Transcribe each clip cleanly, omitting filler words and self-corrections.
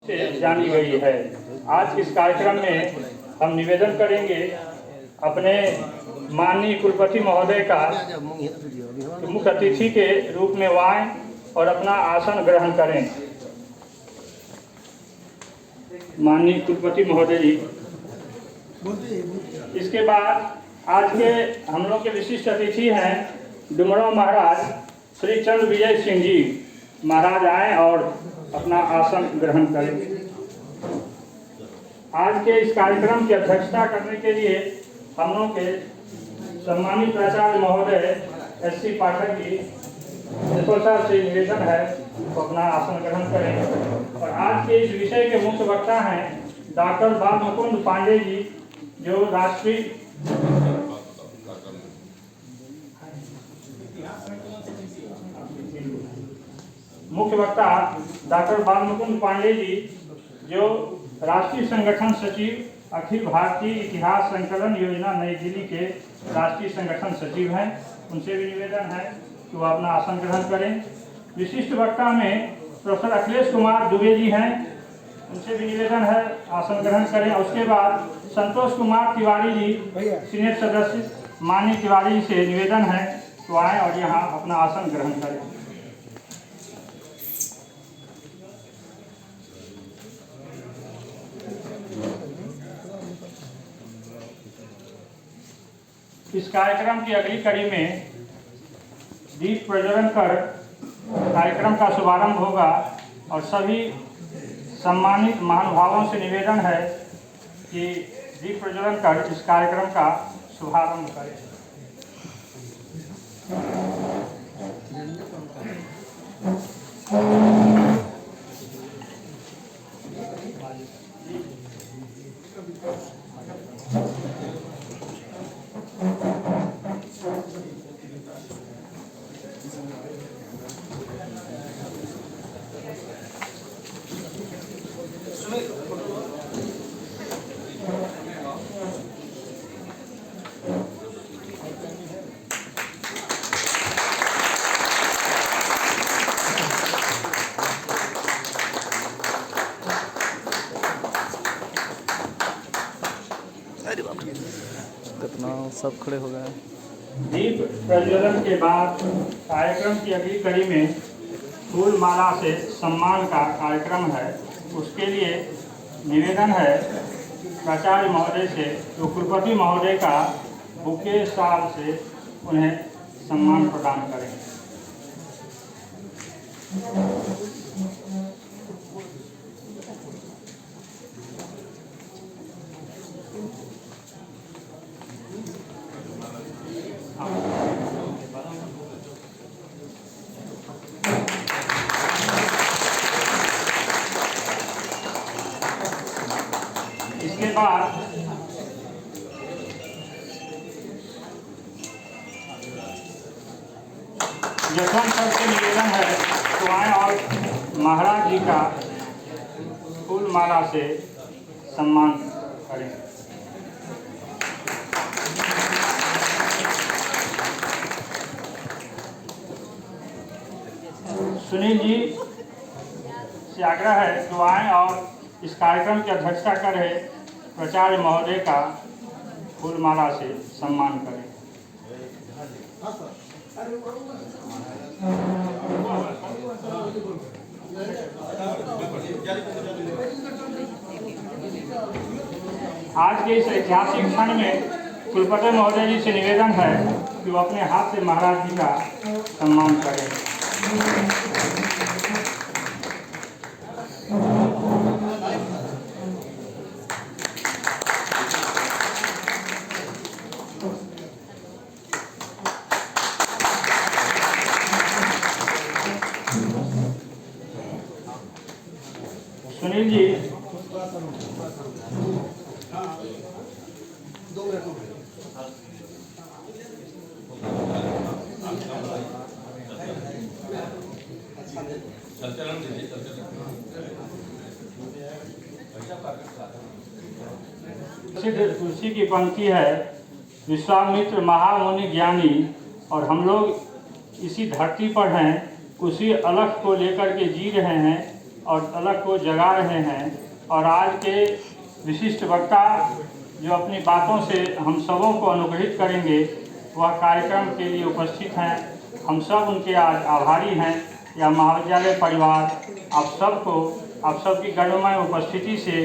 से जानी गई है। आज इस कार्यक्रम में हम निवेदन करेंगे अपने माननीय कुलपति महोदय का मुख्य अतिथि के रूप में आएं और अपना आसन ग्रहण करें। माननीय कुलपति महोदय जी। इसके बाद आज के हम लोग के विशिष्ट अतिथि हैं डुमरांव महाराज श्री चंद्र विजय सिंह जी। महाराज आए और अपना आसन ग्रहण करें। आज के इस कार्यक्रम की अध्यक्षता करने के लिए हम लोग के सम्मानित प्राचार्य महोदय एस.सी. पाठक जी साहब से निवेदन है तो अपना आसन ग्रहण करें। और आज के इस विषय के मुख्य वक्ता हैं डॉक्टर बाल मुकुंद पांडे जी, जो राष्ट्रीय मुख्य वक्ता डॉक्टर बाल मुकुंद पांडे जी, जो राष्ट्रीय संगठन सचिव अखिल भारतीय इतिहास संकलन योजना नई दिल्ली के राष्ट्रीय संगठन सचिव हैं। उनसे भी निवेदन है कि वो अपना आसन ग्रहण करें। विशिष्ट वक्ता में प्रोफेसर अखिलेश कुमार दुबे जी हैं, उनसे भी निवेदन है आसन ग्रहण करें। उसके बाद संतोष कुमार तिवारी जी, सीनेट सदस्य माननीय तिवारी जी से निवेदन है तो आए और यहाँ अपना आसन ग्रहण करें। इस कार्यक्रम की अगली कड़ी में दीप प्रज्वलन कर कार्यक्रम का शुभारंभ होगा और सभी सम्मानित महानुभावों से निवेदन है कि दीप प्रज्वलन कर इस कार्यक्रम का शुभारंभ करें। कितना सब खड़े हो गए। दीप प्रज्वलन के बाद कार्यक्रम की अगली कड़ी में फूल माला से सम्मान का कार्यक्रम है। उसके लिए निवेदन है प्राचार्य महोदय से तो कुलपति महोदय का बुके साल से उन्हें सम्मान प्रदान करें। इसके बाद यशवंत सर से निवेदन है तो आए और महाराज जी का फूल माला से सम्मान करें। सुनील जी से आग्रह है तो आए और इस कार्यक्रम की अध्यक्षता करें प्राचार्य महोदय का फूल माला से सम्मान करें। आज के इस ऐतिहासिक क्षण में कुलपति महोदय जी से निवेदन है कि वो अपने हाथ से महाराज जी का सम्मान करें। सुनील जी तुलसी की पंक्ति है, विश्वामित्र महामुनि ज्ञानी और हम लोग इसी धरती पर हैं, उसी अलख को लेकर के जी रहे हैं और तलक को जगा रहे हैं। और आज के विशिष्ट वक्ता जो अपनी बातों से हम सबों को अनुग्रहित करेंगे, वह कार्यक्रम के लिए उपस्थित हैं। हम सब उनके आज आभारी हैं। यह महाविद्यालय परिवार आप सबकी गणमय उपस्थिति से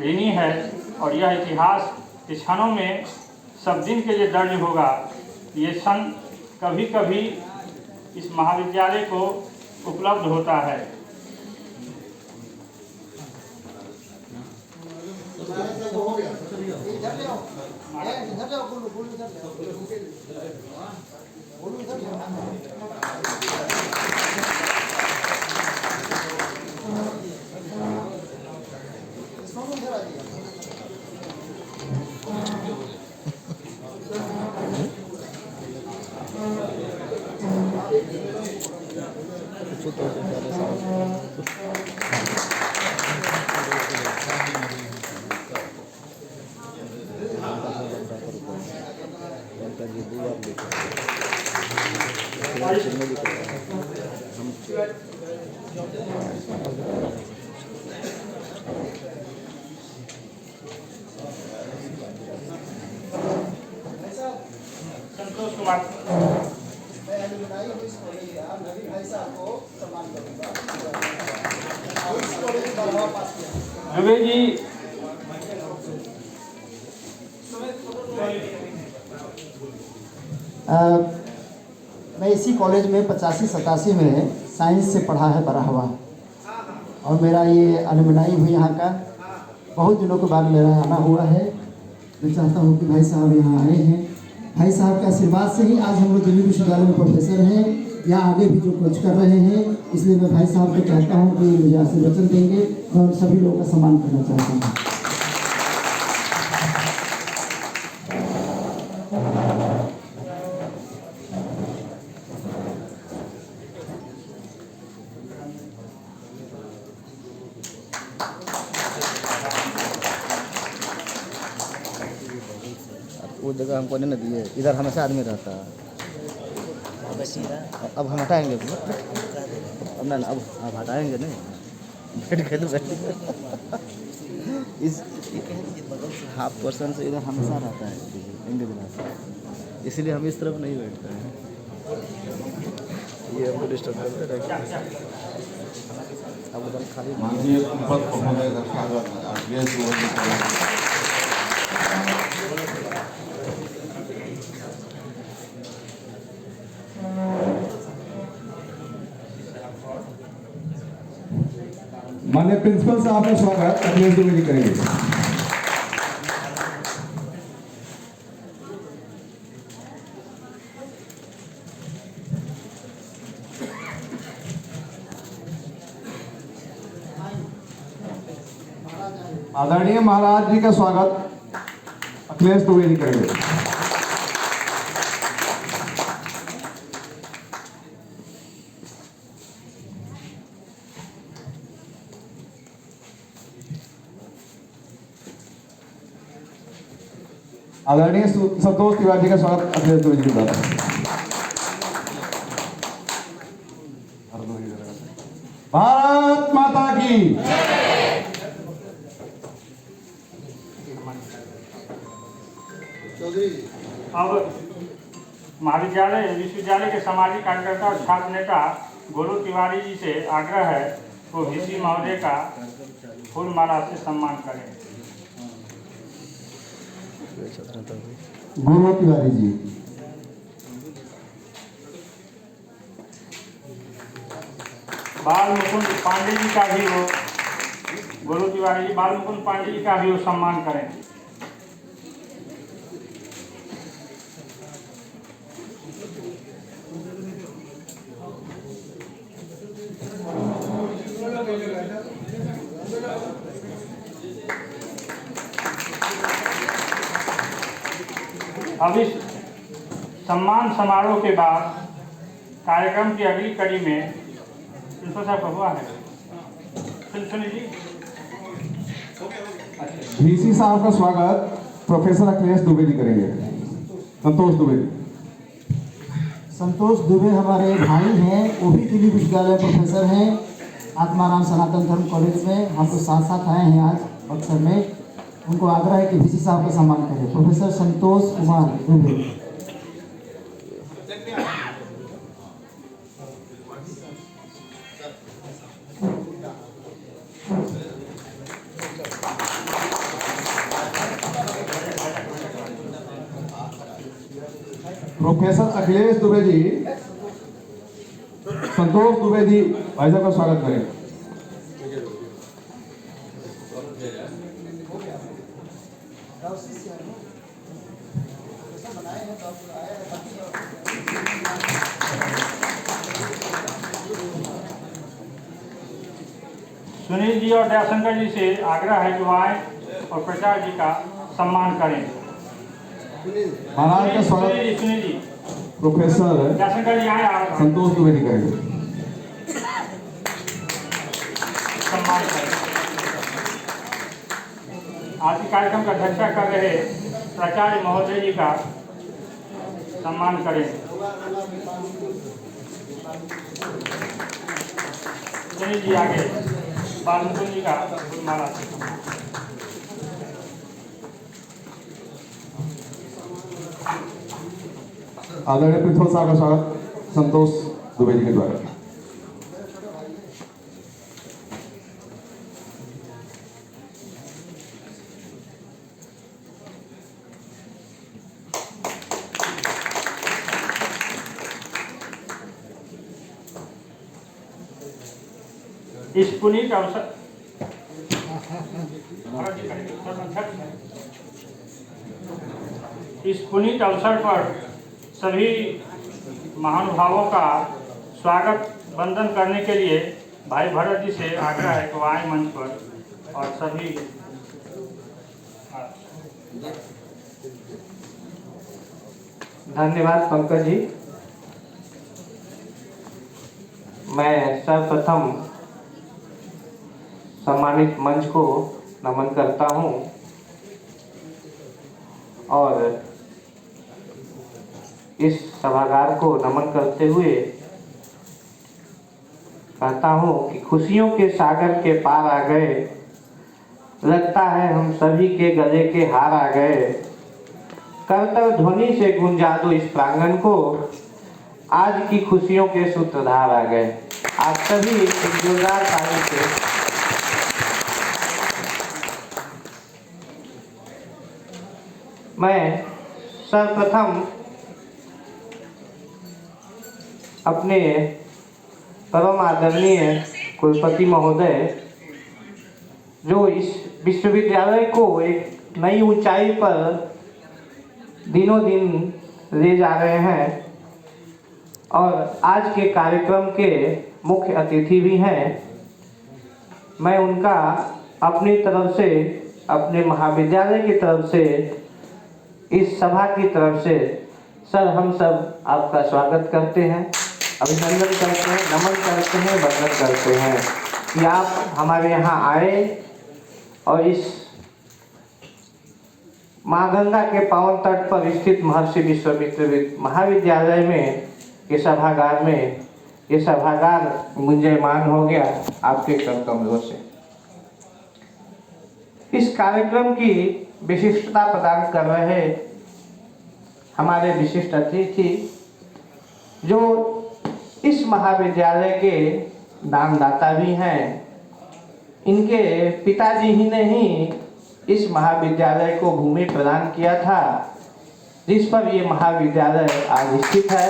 ऋणी है। और यह इतिहास के क्षणों में सब दिन के लिए दर्ज होगा। ये क्षण कभी कभी इस महाविद्यालय को उपलब्ध होता है। संतोष कुमार दुबे जी मैं इसी कॉलेज में 85-87 में साइंस से पढ़ा है बड़ा हुआ, और मेरा ये अलुमनाई भी यहाँ का बहुत दिनों के बाद मेरा आना हुआ है। मैं चाहता हूँ कि भाई साहब यहाँ आए हैं। भाई साहब के आशीर्वाद से ही आज हम लोग दिल्ली विश्वविद्यालय में प्रोफेसर हैं, या आगे भी जो कुछ कर रहे हैं। इसलिए मैं भाई साहब को चाहता हूँ कि मुझे आशीर्वचन देंगे। मैं उन सभी लोगों का सम्मान करना चाहता हूँ। वो जगह हमको नहीं दी है, इधर हमेशा आदमी रहता है। अब हम हटाएंगे अब ना अब हटाएंगे नहीं, बैठ गए तो बैठ इस हाफ पर्सन से इधर हमेशा रहता है, इसलिए हम इस तरफ नहीं बैठते हैं। ये हमको डिस्टर्ब करते रहते। अब उधर खाली माननीय प्रिंसिपल साहब का स्वागत अखिलेश द्विवेदी करेंगे। आदरणीय महाराज जी का स्वागत अखिलेश द्विवेदी करेंगे। आदरणीय संतोष तिवारी जी का स्वागत अखिलेश द्विवेदी के द्वारा। भारत माता की। अब विश्वविद्यालय के सामाजिक कार्यकर्ता और छात्र नेता गोलू तिवारी जी से आग्रह है वो वीसी महोदय का फूल माला से सम्मान करें। गुरु तिवारी जी। बाल मुकुंद पांडे जी का भी वो गोलू तिवारी जी बाल मुकुंद पांडे जी का भी वो सम्मान करें। अब इस सम्मान समारोह के बाद कार्यक्रम की अगली कड़ी में प्रिंसिपल साहब का हुआ है। सुनिए जी, वीसी साहब का स्वागत प्रोफेसर अखिलेश द्विवेदी करेंगे। संतोष द्विवेदी। संतोष दुबे हमारे भाई हैं, वो भी दिल्ली विश्वविद्यालय प्रोफेसर हैं। आत्माराम सनातन धर्म कॉलेज में हम लोग साथ साथ आए हैं आज बक्सर में। उनको आग्रह है कि वीसी साहब का सम्मान करें। प्रोफेसर संतोष कुमार दुबे। प्रोफेसर अखिलेश दुबे जी, संतोष दुबे जी भाई साहब का स्वागत करें। सुनील जी और दयाशंकर जी से आग्रह है कि वो आए और प्रचार जी का सम्मान करें। महाराज का स्वागत सुनील जी प्रोफेसर दयाशंकर जी आए, आप संतोष दुबे जी करेंगे। सम्मान करें। आज के कार्यक्रम का अध्यक्षता कर रहे प्राचार्य महोदय जी का सम्मान करें। सुनील जी आगे बालमुकुंद जी का फूलमाला से सम्मान। आदरणीय प्रिंसिपल साहब का स्वागत संतोष दुबे जी के द्वारा। इस पुनीत अवसर इस पुनीत अवसर पर सभी महानुभावों का स्वागत वंदन करने के लिए भाई भरत जी से आग्रह है कि वो आए मंच पर और सभी धन्यवाद पंकज जी। मैं सर्वप्रथम सम्मानित मंच को नमन करता हूं और इस सभागार को नमन करते हुए कहता हूं कि खुशियों के सागर के पार आ गए, लगता है हम सभी के गले के हार आ गए। करतल ध्वनि से गुंजा दो इस प्रांगण को, आज की खुशियों के सूत्रधार आ गए। आप सभी एक जोरदार ताली से मैं सर्वप्रथम अपने परम आदरणीय कुलपति महोदय जो इस विश्वविद्यालय को एक नई ऊंचाई पर दिनों दिन ले जा रहे हैं और आज के कार्यक्रम के मुख्य अतिथि भी हैं, मैं उनका अपनी तरफ से, अपने महाविद्यालय की तरफ से, इस सभा की तरफ से सर हम सब आपका स्वागत करते हैं, अभिनंदन करते हैं, नमन करते हैं, वंदन करते हैं कि आप हमारे यहाँ आए और इस माँ गंगा के पावन तट पर स्थित महर्षि विश्वामित्र महाविद्यालय में ये सभागार में ये सभागार गुंजयमान हो गया आपके कर कमलों से। इस कार्यक्रम की विशिष्टता प्रदान कर रहे हमारे विशिष्ट अतिथि जो इस महाविद्यालय के दानदाता भी हैं। इनके पिताजी ही ने ही इस महाविद्यालय को भूमि प्रदान किया था जिस पर ये महाविद्यालय आज स्थित है।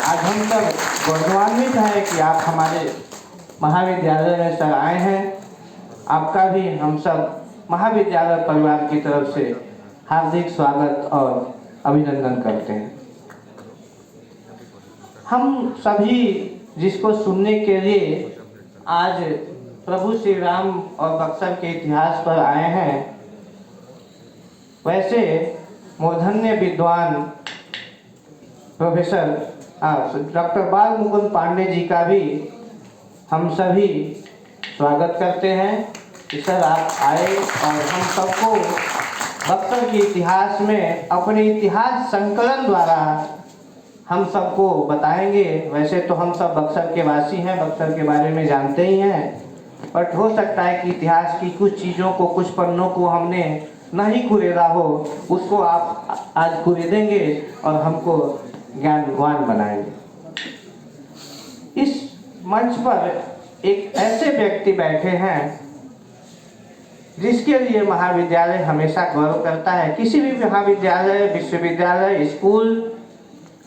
आज हम सब गौरवान्वित हैं कि आप हमारे महाविद्यालय में सर आए हैं। आपका भी हम सब महाविद्यालय परिवार की तरफ से हार्दिक स्वागत और अभिनंदन करते हैं। हम सभी जिसको सुनने के लिए आज प्रभु श्री राम और बक्सर के इतिहास पर आए हैं, वैसे मूर्धन्य विद्वान प्रोफेसर डॉक्टर बालमुकुंद पांडे जी का भी हम सभी स्वागत करते हैं कि सर आप आए और हम सबको बक्सर के इतिहास में अपने इतिहास संकलन द्वारा हम सबको बताएंगे। वैसे तो हम सब बक्सर के वासी हैं, बक्सर के बारे में जानते ही हैं, बट हो सकता है कि इतिहास की कुछ चीज़ों को, कुछ पन्नों को हमने नहीं कुरेदा हो, उसको आप आज कुरेदेंगे और हमको ज्ञानवान बनाएंगे। इस मंच पर एक ऐसे व्यक्ति बैठे हैं जिसके लिए महाविद्यालय हमेशा गौरव करता है। किसी भी महाविद्यालय, विश्वविद्यालय, स्कूल,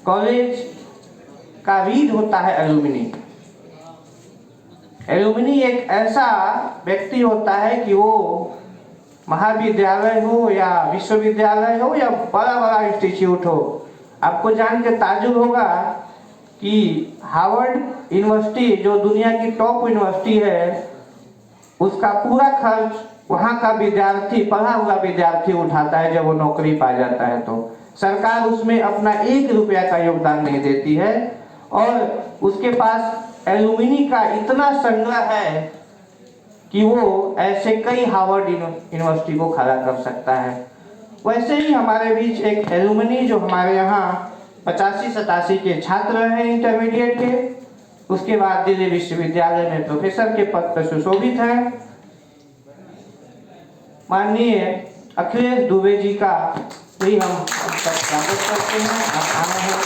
कॉलेज का रीढ़ होता है एलुमनी। एलुमनी एक ऐसा व्यक्ति होता है कि वो महाविद्यालय हो या विश्वविद्यालय हो या बड़ा बड़ा इंस्टीट्यूट हो, आपको जान के ताज्जुब होगा कि हार्वर्ड यूनिवर्सिटी जो दुनिया की टॉप यूनिवर्सिटी है, उसका पूरा खर्च वहाँ का विद्यार्थी, पढ़ा हुआ विद्यार्थी उठाता है। जब वो नौकरी पा जाता है तो सरकार उसमें अपना 1 रुपया का योगदान नहीं देती है, और उसके पास एलुमनी का इतना संग्रह है कि वो ऐसे कई हार्वर्ड यूनिवर्सिटी को खड़ा कर सकता है। वैसे ही हमारे बीच एक एलुमनी जो हमारे यहाँ 85-87 के छात्र हैं इंटरमीडिएट के, उसके बाद दिल्ली विश्वविद्यालय में प्रोफेसर के पद पर सुशोभित हैं, माननीय अखिलेश दुबे जी का भी हम स्वागत करते हैं। आप आए हैं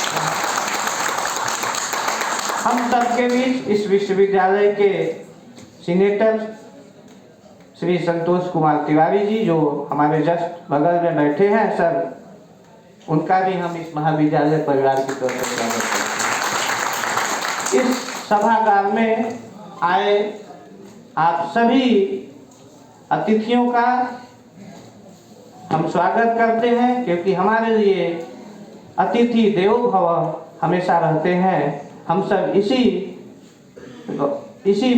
हम सबके बीच। इस विश्वविद्यालय के सीनेटर श्री संतोष कुमार तिवारी जी जो हमारे जस्ट बगल में बैठे हैं सर, उनका भी हम इस महाविद्यालय परिवार की तरफ से स्वागत करते हैं। इस सभागार में आए आप सभी अतिथियों का हम स्वागत करते हैं, क्योंकि हमारे लिए अतिथि देवो भव हमेशा रहते हैं। हम सब इसी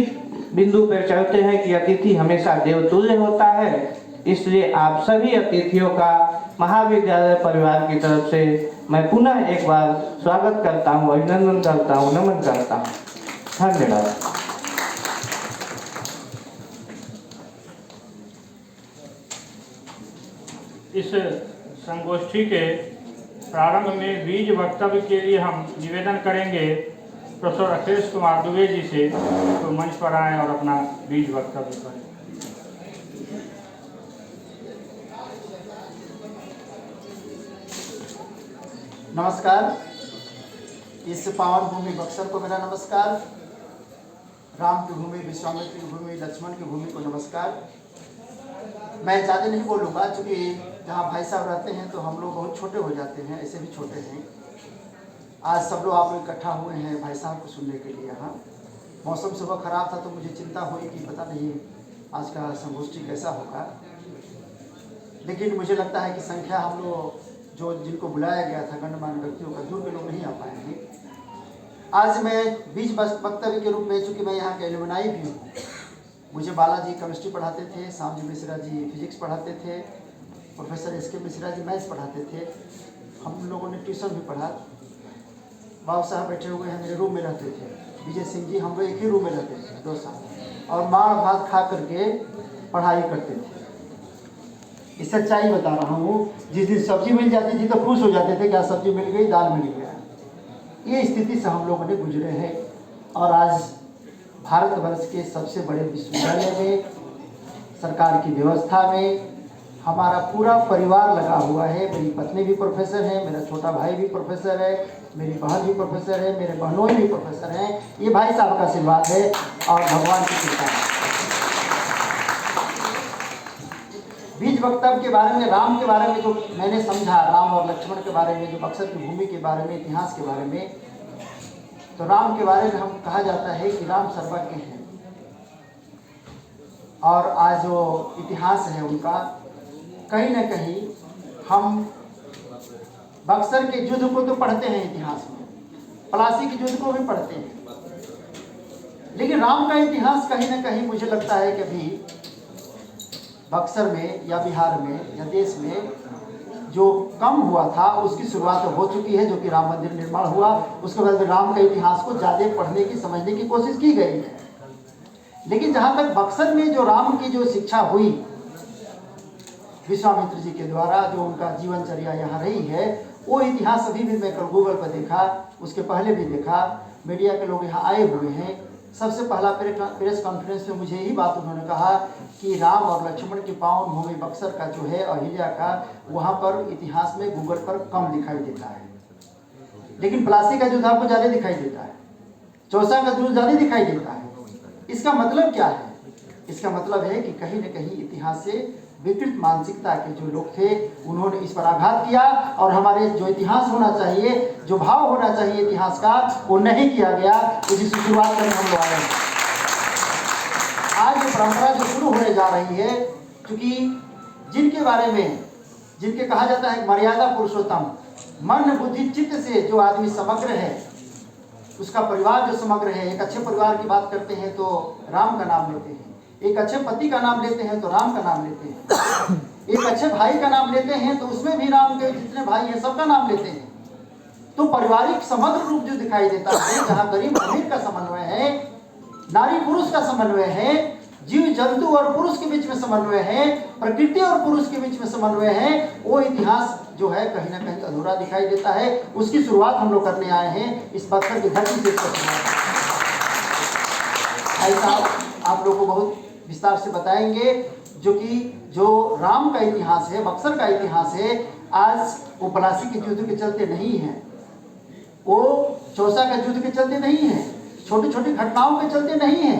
बिंदु पर चलते हैं कि अतिथि हमेशा देवतुल्य होता है। इसलिए आप सभी अतिथियों का महाविद्यालय परिवार की तरफ से मैं पुनः एक बार स्वागत करता हूँ, अभिनंदन करता हूँ, नमन करता हूँ। धन्यवाद। इस संगोष्ठी के प्रारंभ में बीज वक्तव्य के लिए हम निवेदन करेंगे प्रोफेसर अखिलेश कुमार दुबे जी से, तो मंच पर आएं और अपना बीज वक्तव्य करें। नमस्कार। इस पावन भूमि बक्सर को मेरा नमस्कार। राम की भूमि, विश्वामित्र की भूमि, लक्ष्मण की भूमि को नमस्कार। मैं ज़्यादा नहीं बोलूँगा, क्योंकि जहाँ भाई साहब रहते हैं तो हम लोग बहुत छोटे हो जाते हैं, ऐसे भी छोटे हैं। आज सब लोग आप इकट्ठा हुए हैं भाई साहब को सुनने के लिए। यहाँ मौसम सुबह ख़राब था तो मुझे चिंता हुई कि पता नहीं आज का संगोष्ठी कैसा होगा, लेकिन मुझे लगता है कि संख्या हम लोग जो जिनको बुलाया गया था गणमान्य व्यक्तियों का, जो भी लोग नहीं आ पाएंगे। आज मैं बीच वक्तव्य के रूप में, चूँकि मैं यहाँ के एलुमनाई भी हूँ, मुझे बालाजी केमिस्ट्री पढ़ाते थे, श्यामजी मिश्रा जी फिजिक्स पढ़ाते थे, professor SK Mishra ji maths पढ़ाते थे, हम लोगों ने ट्यूशन भी पढ़ा। बाबू साहब बैठे हुए हैं, मेरे रूम में रहते थे, विजय सिंह जी, हम लोग एक ही रूम में रहते थे 2 साल, और मार भात खा करके पढ़ाई करते थे। इस सच्चाई बता रहा हूँ। जिस दिन सब्जी मिल जाती थी तो खुश हो जाते थे, क्या सब्जी मिल गई, दाल मिल गया। ये स्थिति से हम लोगों ने गुजरे हैं, और आज भारतवर्ष के सबसे बड़े विश्वविद्यालय में, सरकार की व्यवस्था में हमारा पूरा परिवार लगा हुआ है। मेरी पत्नी भी प्रोफेसर है, मेरा छोटा भाई भी प्रोफेसर है, मेरी बहन भी प्रोफेसर है, मेरे बहनोई भी प्रोफेसर हैं। ये भाई साहब का आशीर्वाद है और भगवान की कृपा है। बीज वक्तव्य के बारे में, राम के बारे में जो मैंने समझा, राम और लक्ष्मण के बारे में, जो बक्सर की भूमि के बारे में, इतिहास के बारे में, तो राम के बारे में हम कहा जाता है कि राम सर्वज्ञ हैं, और आज जो इतिहास है उनका, कहीं ना कहीं हम बक्सर के युद्ध को तो पढ़ते हैं इतिहास में, पलासी के युद्ध को भी पढ़ते हैं, लेकिन राम का इतिहास कहीं ना कहीं मुझे लगता है कि अभी बक्सर में या बिहार में या देश में जो कम हुआ था उसकी शुरुआत हो चुकी है, जो कि राम मंदिर निर्माण हुआ। उसके बाद राम के इतिहास को ज़्यादा पढ़ने की, समझने की कोशिश की गई है। लेकिन जहाँ तक बक्सर में जो राम की जो शिक्षा हुई विश्वामित्र जी के द्वारा, जो उनका जीवनचर्या यहाँ रही है, वो इतिहास अभी भी मैं कल गूगल पर देखा, उसके पहले भी देखा, मीडिया के लोग यहाँ आए हुए हैं। सबसे पहला प्रेस कॉन्फ्रेंस में मुझे यही बात उन्होंने कहा कि राम और लक्ष्मण की पावन भूमि बक्सर का जो है, अहिल्या का, वहाँ पर इतिहास में गूगल पर कम दिखाई देता है, लेकिन प्लासी का युद्ध आपको ज़्यादा दिखाई देता है, चौसा का युद्ध ज़्यादा दिखाई देता है। इसका मतलब क्या है? इसका मतलब है कि कहीं न कहीं इतिहास से विकृत मानसिकता के जो लोग थे उन्होंने इस पर आघात किया, और हमारे जो इतिहास होना चाहिए, जो भाव होना चाहिए इतिहास का, वो नहीं किया गया। जिसकी शुरुआत करने हम लोग आए हैं। आज ये परंपरा जो शुरू होने जा रही है, क्योंकि जिनके बारे में, जिनके कहा जाता है मर्यादा पुरुषोत्तम, मन बुद्धि चित्त से जो आदमी समग्र है, उसका परिवार जो समग्र है, एक अच्छे परिवार की बात करते हैं तो राम का नाम लेते हैं, एक अच्छे पति का नाम लेते हैं तो राम का नाम लेते हैं, एक अच्छे भाई का नाम लेते हैं तो उसमें भी राम के जितने भाई हैं सबका नाम लेते हैं। तो पारिवारिक समग्र रूप जो दिखाई देता है, जहाँ गरीब अमीर का समन्वय है, नारी पुरुष का समन्वय है, जीव जंतु और पुरुष के बीच में समन्वय है, प्रकृति और पुरुष के बीच में समन्वय है, वो इतिहास जो है कहीं ना कहीं अधूरा दिखाई देता है। उसकी शुरुआत हम लोग करने आए हैं इस बक्सर की धरती से। भाई साहब आप लोगों को बहुत विस्तार से बताएंगे, जो राम का इतिहास है, बक्सर का इतिहास है, आज वो प्लासी के युद्ध के चलते नहीं है, वो चौसा के युद्ध के चलते नहीं है, छोटी छोटी घटनाओं के चलते नहीं है,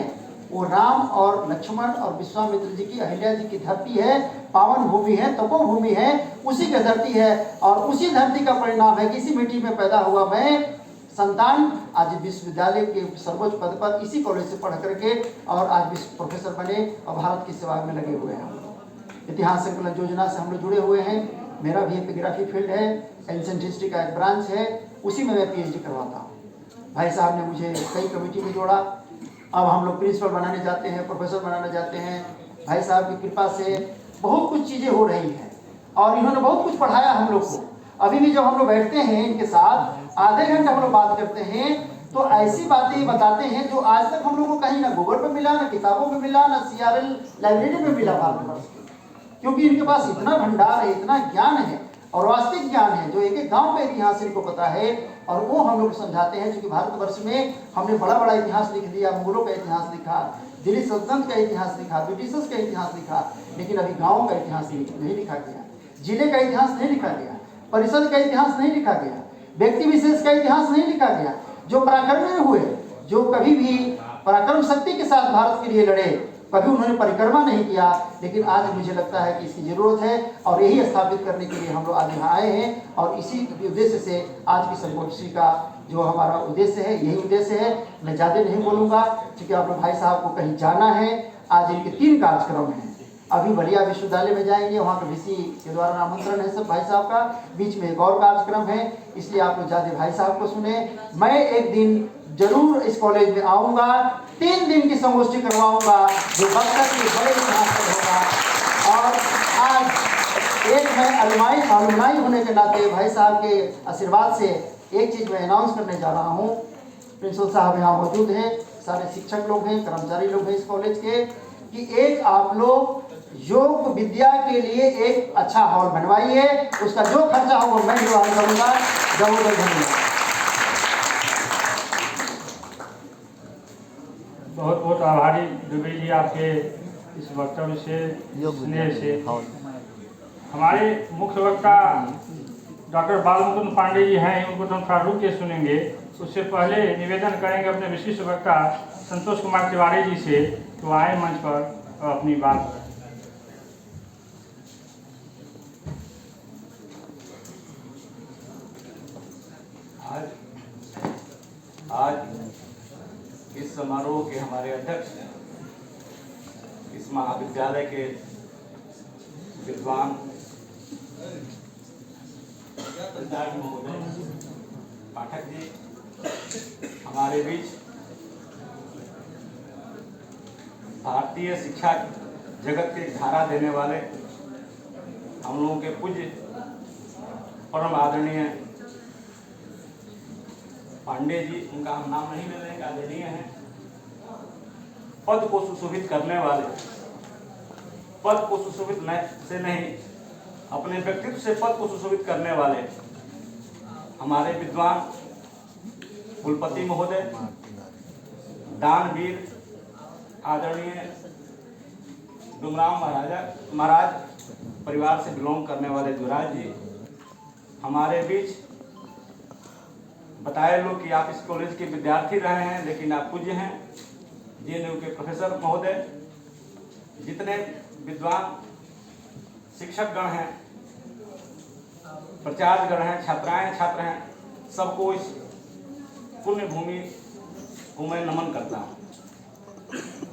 वो राम और लक्ष्मण और विश्वामित्र जी की, अहिल्या जी की धरती है, पावन भूमि है, तपोभूमि है, उसी की धरती है। और उसी धरती का परिणाम है कि इसी मिट्टी में पैदा हुआ मैं संतान आज विश्वविद्यालय के सर्वोच्च पद पर इसी कॉलेज से पढ़ करके और आज विश्व प्रोफेसर बने और भारत की सेवा में लगे हुए हैं। इतिहास संकलन योजना से हम लोग जुड़े हुए हैं। मेरा भी एपिग्राफी फील्ड है, एंशिएंट हिस्ट्री का एक ब्रांच है, उसी में मैं PhD करवाता हूँ। भाई साहब ने मुझे कई कमेटी में जोड़ा, अब हम लोग प्रिंसिपल बनाने जाते हैं, प्रोफेसर बनाने जाते हैं। भाई साहब की कृपा से बहुत कुछ चीज़ें हो रही हैं और इन्होंने बहुत कुछ पढ़ाया हम लोग को। अभी भी जब हम लोग बैठते हैं इनके साथ, आधे घंटे हम लोग बात करते हैं तो ऐसी बातें बताते हैं जो आज तक हम लोग को कहीं ना गूगल पर मिला, ना किताबों में मिला, ना CRL लाइब्रेरी में मिला भारतवर्ष की। क्योंकि इनके पास इतना भंडार है, इतना ज्ञान है और वास्तविक ज्ञान है जो एक एक गांव का इतिहास इनको पता है, और वो हम लोग समझाते हैं। क्योंकि भारतवर्ष में हमने बड़ा बड़ा इतिहास लिख दिया, मुगलों का इतिहास लिखा, दिल्ली सल्तनत का इतिहास लिखा, ब्रिटिशर्स का इतिहास लिखा, लेकिन अभी गाँव का इतिहास नहीं लिखा गया, जिले का इतिहास नहीं लिखा गया, परिषद का इतिहास नहीं लिखा गया, व्यक्ति विशेष का इतिहास नहीं लिखा गया, जो पराक्रमी हुए, जो कभी भी पराक्रम शक्ति के साथ भारत के लिए लड़े, कभी उन्होंने परिक्रमा नहीं किया। लेकिन आज मुझे लगता है कि इसकी ज़रूरत है और यही स्थापित करने के लिए हम लोग आज यहाँ आए हैं। और इसी उद्देश्य से आज की संगोष्ठी का जो हमारा उद्देश्य है, यही उद्देश्य है। मैं ज़्यादा नहीं बोलूँगा क्योंकि आप लोग भाई साहब को कहीं जाना है। आज इनके 3 कार्यक्रम हैं। अभी बलिया विश्वविद्यालय में जाएंगे, वहाँ पे VC के द्वारा आमंत्रण है सब भाई साहब का, बीच में एक और कार्यक्रम है, इसलिए आप लोग ज़्यादा भाई साहब को सुने। मैं एक दिन जरूर इस कॉलेज में आऊँगा, 3 दिन की संगोष्ठी करवाऊँगा जो बक्सर के बड़े इतिहास पर होगा। और आज एक मैं अलुमनाई होने के नाते भाई साहब के आशीर्वाद से एक चीज़ मैं अनाउंस करने जा रहा हूँ। प्रिंसिपल साहब यहाँ मौजूद हैं, सारे शिक्षक लोग हैं, कर्मचारी लोग हैं इस कॉलेज के, कि एक आप लोग योग विद्या के लिए एक अच्छा हॉल बनवाइए, उसका जो खर्चा हो वो मैं निर्वहन करूँगा। जरूर धन्यवाद। बहुत बहुत आभारी दुबे जी आपके इस वक्तव्य से, स्नेह से। हमारे मुख्य वक्ता डॉक्टर बालमुकुंद पांडे जी हैं, उनको तो हम थोड़ा रुक के सुनेंगे। उससे पहले निवेदन करेंगे अपने विशिष्ट वक्ता संतोष कुमार तिवारी जी से, तो आए मंच पर और अपनी बात। आज इस समारोह के हमारे अध्यक्ष, इस महाविद्यालय के विद्वान महोदय पाठक जी हमारे बीच भारतीय शिक्षा जगत के धारा देने वाले हम लोगों के पूज्य परम आदरणीय पांडे जी, उनका हम नाम नहीं ले लेंगे, आदरणीय हैं। पद को सुशोभित करने वाले, पद को सुशोभित से नहीं अपने व्यक्तित्व से पद को सुशोभित करने वाले हमारे विद्वान कुलपति महोदय, दानवीर आदरणीय डुमराव महाराज परिवार से बिलोंग करने वाले द्विराज जी हमारे बीच। बताए लोग कि आप इस कॉलेज के विद्यार्थी रहे हैं, लेकिन आप पूज्य हैं। JNU के प्रोफेसर महोदय, जितने विद्वान शिक्षकगण हैं, प्राचार्यगण हैं, छात्राएं छात्र हैं, सबको इस पुण्य भूमि को मैं नमन करता हूँ।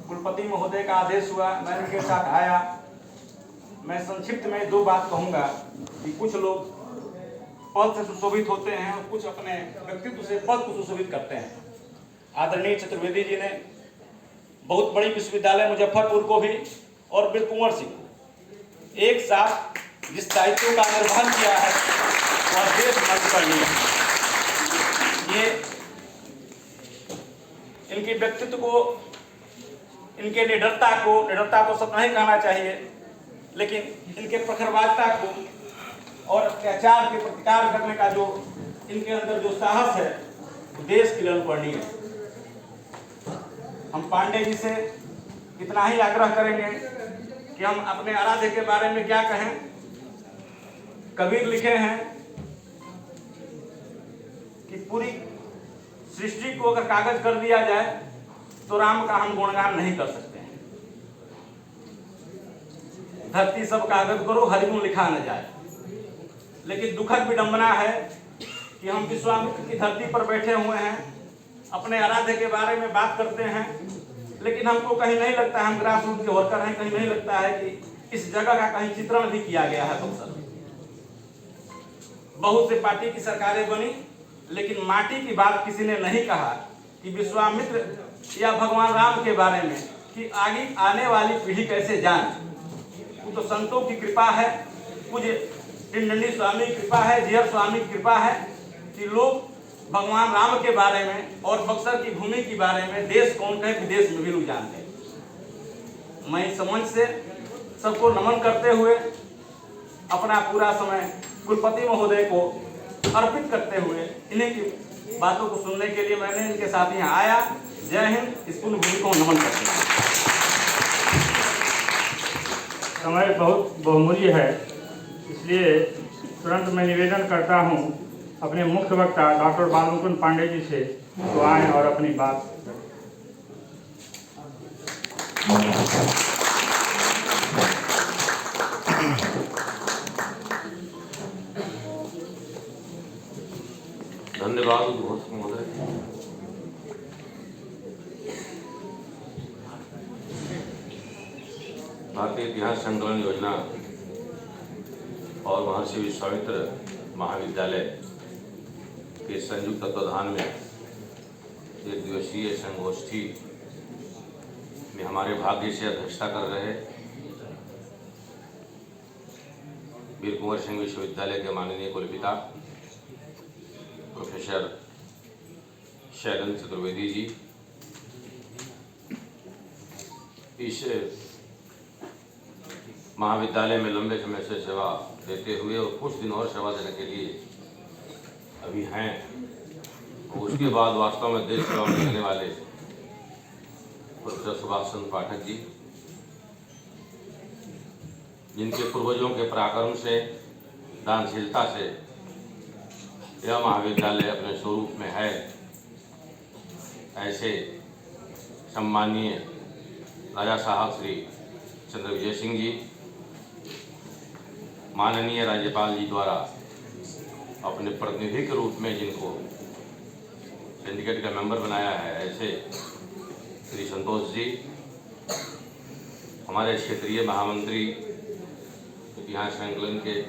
कुलपति महोदय का आदेश हुआ, मैं उनके साथ आया। मैं संक्षिप्त में 2 बात कहूँगा कि कुछ लोग पद से सुशोभित होते हैं और कुछ अपने व्यक्तित्व से पद को सुशोभित करते हैं। आदरणीय चतुर्वेदी जी ने बहुत बड़ी विश्वविद्यालय मुजफ्फरपुर को भी और वीर कुंवर सिंह को एक साथ जिस दायित्व का निर्वहन किया है वह देश मंत्रणीय है। ये इनके व्यक्तित्व को, इनके निडरता को सब नहीं कहना चाहिए, लेकिन इनके प्रखरवादिता को और अत्याचार के प्रतिकार करने का जो इनके अंदर जो साहस है वो देश के लिए अनुकरणीय है। हम पांडे जी से इतना ही आग्रह करेंगे कि हम अपने आराध्य के बारे में क्या कहें। कबीर लिखे हैं कि पूरी सृष्टि को अगर कागज कर दिया जाए तो राम का हम गुणगान नहीं कर सकते हैं। धरती सब कागज करो, हरिगुण लिखा न जाए। लेकिन दुखद विडंबना है कि हम विश्वामित्र की धरती पर बैठे हुए हैं, अपने आराध्य के बारे में बात करते हैं, लेकिन हमको कहीं नहीं लगता है, हम ग्रास रूट के वर्कर हैं, कहीं नहीं लगता है कि इस जगह का कहीं चित्रण भी किया गया है। बक्सर बहुत से पार्टी की सरकारें बनी, लेकिन माटी की बात किसी ने नहीं कहा कि विश्वामित्र या भगवान राम के बारे में कि आगे आने वाली पीढ़ी कैसे जाने। वो तो संतों की कृपा है, कुछ टिंडनी स्वामी की कृपा है, जीयर स्वामी की कृपा है कि लोग भगवान राम के बारे में और बक्सर की भूमि के बारे में देश कौन कहे विदेश में भी लोग जानते हैं। मैं इस समझ से सबको नमन करते हुए अपना पूरा समय कुलपति महोदय को अर्पित करते हुए इन्हीं की बातों को सुनने के लिए मैंने इनके साथ यहाँ आया। जय हिंद। इस पुण्य भूमि को नमन करते हैं। समय बहुत बहुमूल्य है, इसलिए तुरंत मैं निवेदन करता हूँ अपने मुख्य वक्ता डॉक्टर बालमुकुंद पांडे जी से तो आएँ और अपनी बात धन्यवाद उद्घोष महोदय। भारतीय इतिहास संकलन योजना और महर्षि विश्वामित्र महाविद्यालय के संयुक्त तत्वाधान में एक दिवसीय संगोष्ठी में हमारे भाग्य से अध्यक्षता कर रहे वीर कुंवर सिंह विश्वविद्यालय के माननीय कुलपिता प्रोफेसर शैलेंद्र चतुर्वेदी जी, इस महाविद्यालय में लंबे समय से सेवा देते हुए और कुछ दिन और सेवा देने के लिए अभी हैं, और उसके बाद वास्तव में देश सेवा में लगने वाले प्रोफेसर सुभाष चंद्र पाठक जी, जिनके पूर्वजों के पराक्रम से, दानशीलता से यह महाविद्यालय अपने स्वरूप में है। ऐसे सम्माननीय राजा साहब श्री चंद्र विजय सिंह जी, माननीय राज्यपाल जी द्वारा अपने प्रतिनिधि के रूप में जिनको सिंडिकेट का मेंबर बनाया है, ऐसे श्री संतोष जी, हमारे क्षेत्रीय महामंत्री इतिहास संकलन के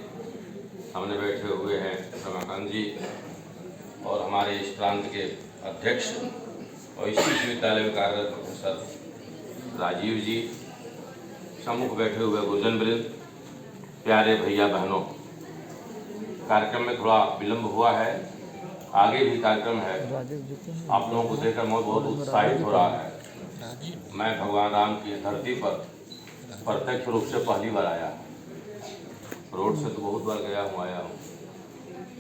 सामने बैठे हुए हैं रमाकांत जी, और हमारे इस प्रांत के अध्यक्ष और इस विश्वविद्यालय में कार्यरत प्रोफेसर राजीव जी, सम्मुख बैठे हुए गुरुजन वृंद, प्यारे भैया बहनों। कार्यक्रम में थोड़ा विलंब हुआ है, आगे भी कार्यक्रम है। आप लोगों को देखकर मैं बहुत उत्साहित हो रहा है। मैं भगवान राम की धरती पर प्रत्यक्ष रूप से पहली बार आया। रोड से तो बहुत बार गया हूँ, आया हूँ,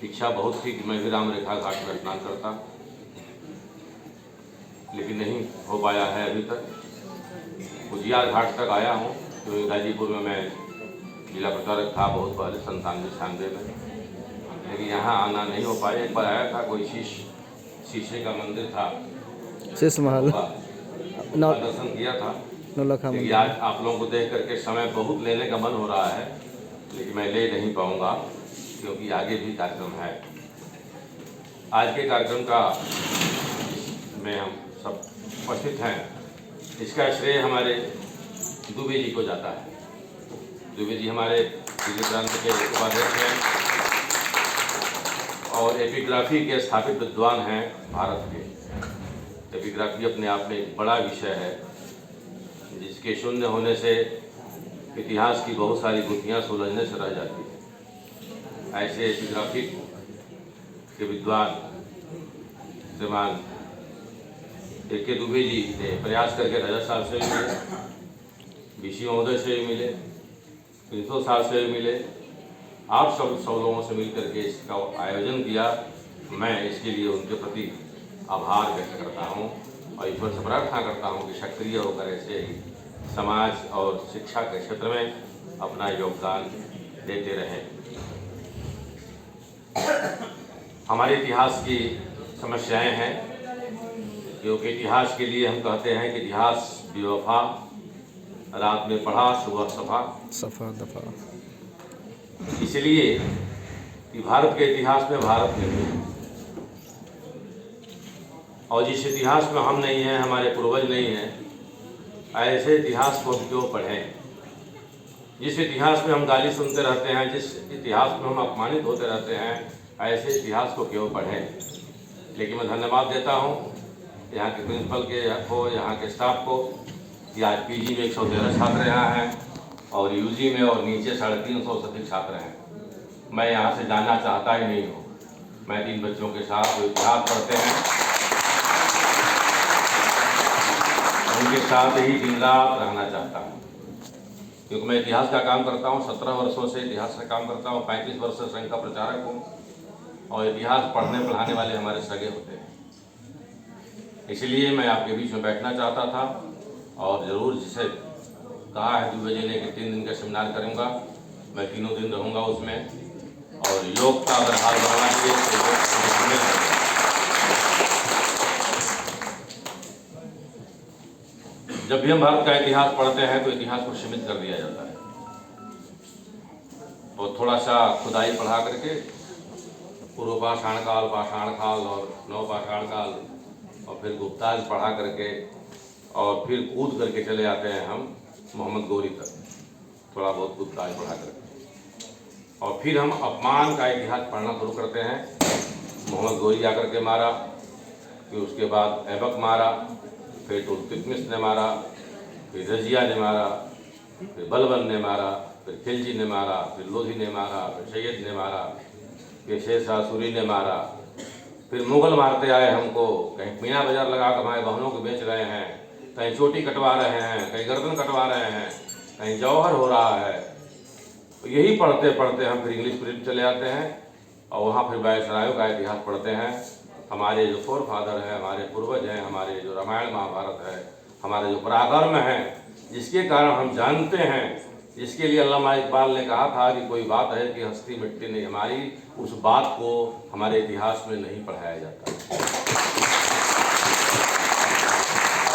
इच्छा बहुत थी कि मैं भी राम रेखा घाट में स्नान करता, लेकिन नहीं हो पाया है अभी तक। उजियार घाट तक आया हूँ क्योंकि गाजीपुर में मैं जिला प्रचारक था बहुत पहले 97-96 में, लेकिन यहाँ आना नहीं हो पाया। एक बार आया था, कोई शीशे का मंदिर था, शीश महल दर्शन किया था। लेकिन आज आप लोगों को देख करके समय बहुत लेने का मन हो रहा है, लेकिन मैं ले नहीं पाऊँगा क्योंकि आगे भी कार्यक्रम है। आज के कार्यक्रम का में हम सब उपस्थित हैं, इसका श्रेय हमारे दुबे जी को जाता है। दुबे जी हमारे दिल्ली प्रांत के उपाध्यक्ष हैं और एपिग्राफी के स्थापित विद्वान हैं भारत के। एपिग्राफी अपने आप में एक बड़ा विषय है, जिसके शून्य होने से इतिहास की बहुत सारी गुत्थियाँ सुलझने से रह जाती है। ऐसे एपिग्राफी के विद्वान श्रीमान ए.के. दुबे जी ने प्रयास करके राजा साहब से भी मिले, बीसी महोदय से भी मिले, प्रिंसिपल साहब से भी मिले, आप सब लोगों से मिल करके इसका आयोजन किया। मैं इसके लिए उनके प्रति आभार व्यक्त करता हूँ और ईश्वर से प्रार्थना करता हूँ कि सक्रिय होकर ऐसे ही समाज और शिक्षा के क्षेत्र में अपना योगदान देते रहें। हमारे इतिहास की समस्याएं हैं, क्योंकि इतिहास के लिए हम कहते हैं कि इतिहास बेवफा, रात में पढ़ा सुबह सफा दफा। इसलिए कि भारत के इतिहास में भारत नहीं है, और जिस इतिहास में हम नहीं हैं, हमारे पूर्वज नहीं हैं, ऐसे इतिहास को हम क्यों पढ़ें। जिस इतिहास में हम गाली सुनते रहते हैं, जिस इतिहास में हम अपमानित होते रहते हैं, ऐसे इतिहास को क्यों पढ़ें। लेकिन मैं धन्यवाद देता हूँ यहाँ के प्रिंसिपल को, यहाँ के स्टाफ को कि आज पीजी में 113 छात्र यहाँ हैं और यूजी में और नीचे 350 से अधिक छात्र हैं। मैं यहाँ से जाना चाहता ही नहीं हूँ। मैं 3 बच्चों के साथ जो इतिहास पढ़ते हैं उनके साथ ही दिन रात रहना चाहता हूँ, क्योंकि मैं इतिहास का काम करता हूँ। 17 वर्षों से इतिहास का काम करता हूँ, 35 वर्ष से संघ का प्रचारक हूँ और इतिहास पढ़ने पढ़ाने वाले हमारे सगे होते हैं। इसलिए मैं आपके बीच में बैठना चाहता था और ज़रूर जिसे कहा है दुबे जी ने कि 3 दिन का सेमिनार करूँगा, मैं 3 दिन रहूँगा उसमें। और योग का अगर हाल बढ़ाना चाहिए तो योग जब भी हम भारत का इतिहास पढ़ते हैं तो इतिहास को सीमित कर दिया जाता है और थोड़ा सा खुदाई पढ़ा करके पूर्व पाषाण काल, पाषाण काल और नव पाषाण काल और फिर गुप्ताज पढ़ा करके और फिर कूद करके चले आते हैं हम मोहम्मद गौरी तक, थोड़ा बहुत गुप्ताज पढ़ा करके, और फिर हम अपमान का इतिहास पढ़ना शुरू करते हैं। मोहम्मद गौरी आकर के मारा, फिर उसके बाद ऐबक मारा, फिर तुलतमिश ने मारा, फिर रजिया ने मारा, फिर बलबन ने मारा, फिर खिलजी ने मारा, फिर लोधी ने मारा, फिर सैयद ने मारा, फिर शेर शाह सूरी ने मारा, फिर मुग़ल मारते आए हमको। कहीं मीना बाजार लगा कर हमारे बहनों को बेच रहे हैं, कहीं चोटी कटवा रहे हैं, कहीं गर्दन कटवा रहे हैं, कहीं जौहर हो रहा है। तो यही पढ़ते पढ़ते हम फिर इंग्लिश मीडियम चले आते हैं और वहाँ फिर वायसरायों का इतिहास पढ़ते हैं। हमारे जो फोर फादर हैं, हमारे पूर्वज हैं, हमारे जो रामायण महाभारत है, हमारे जो पराक्रम हैं, जिसके कारण हम जानते हैं, जिसके लिए अल्लामा इकबाल ने कहा था कि कोई बात है कि हस्ती मिट्टी नहीं हमारी, उस बात को हमारे इतिहास में नहीं पढ़ाया जाता।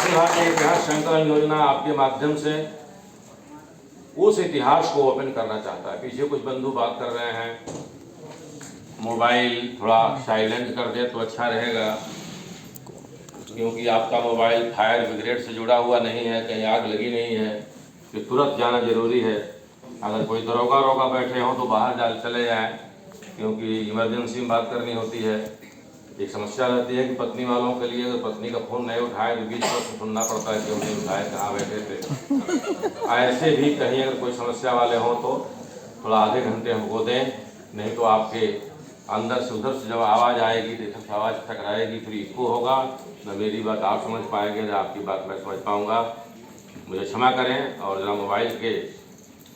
भारतीय इतिहास संकलन योजना आपके माध्यम से उस इतिहास को ओपन करना चाहता है। पीछे कुछ बंधु बात कर रहे हैं, मोबाइल थोड़ा साइलेंट कर दे तो अच्छा रहेगा, क्योंकि आपका मोबाइल फायर ब्रिगेड से जुड़ा हुआ नहीं है, कहीं आग लगी नहीं है, तो तुरंत जाना जरूरी है। अगर कोई दरोगा बैठे हों तो बाहर चले जाएं, क्योंकि इमरजेंसी में बात करनी होती है। एक समस्या रहती है कि पत्नी वालों के लिए अगर पत्नी का फ़ोन नहीं उठाए तो बीच में सुनना पड़ता है क्यों नहीं उठाए, कहाँ बैठे थे। ऐसे भी कहीं अगर कोई समस्या वाले हों तो थोड़ा आधे घंटे हमको दें, नहीं तो आपके अंदर से उधर से जब आवाज़ आएगी तो इधर से आवाज़ टकराएगी, फिर इको होगा, न मेरी बात आप समझ पाएंगे न आपकी बात मैं समझ पाऊँगा। मुझे क्षमा करें और ज़रा मोबाइल के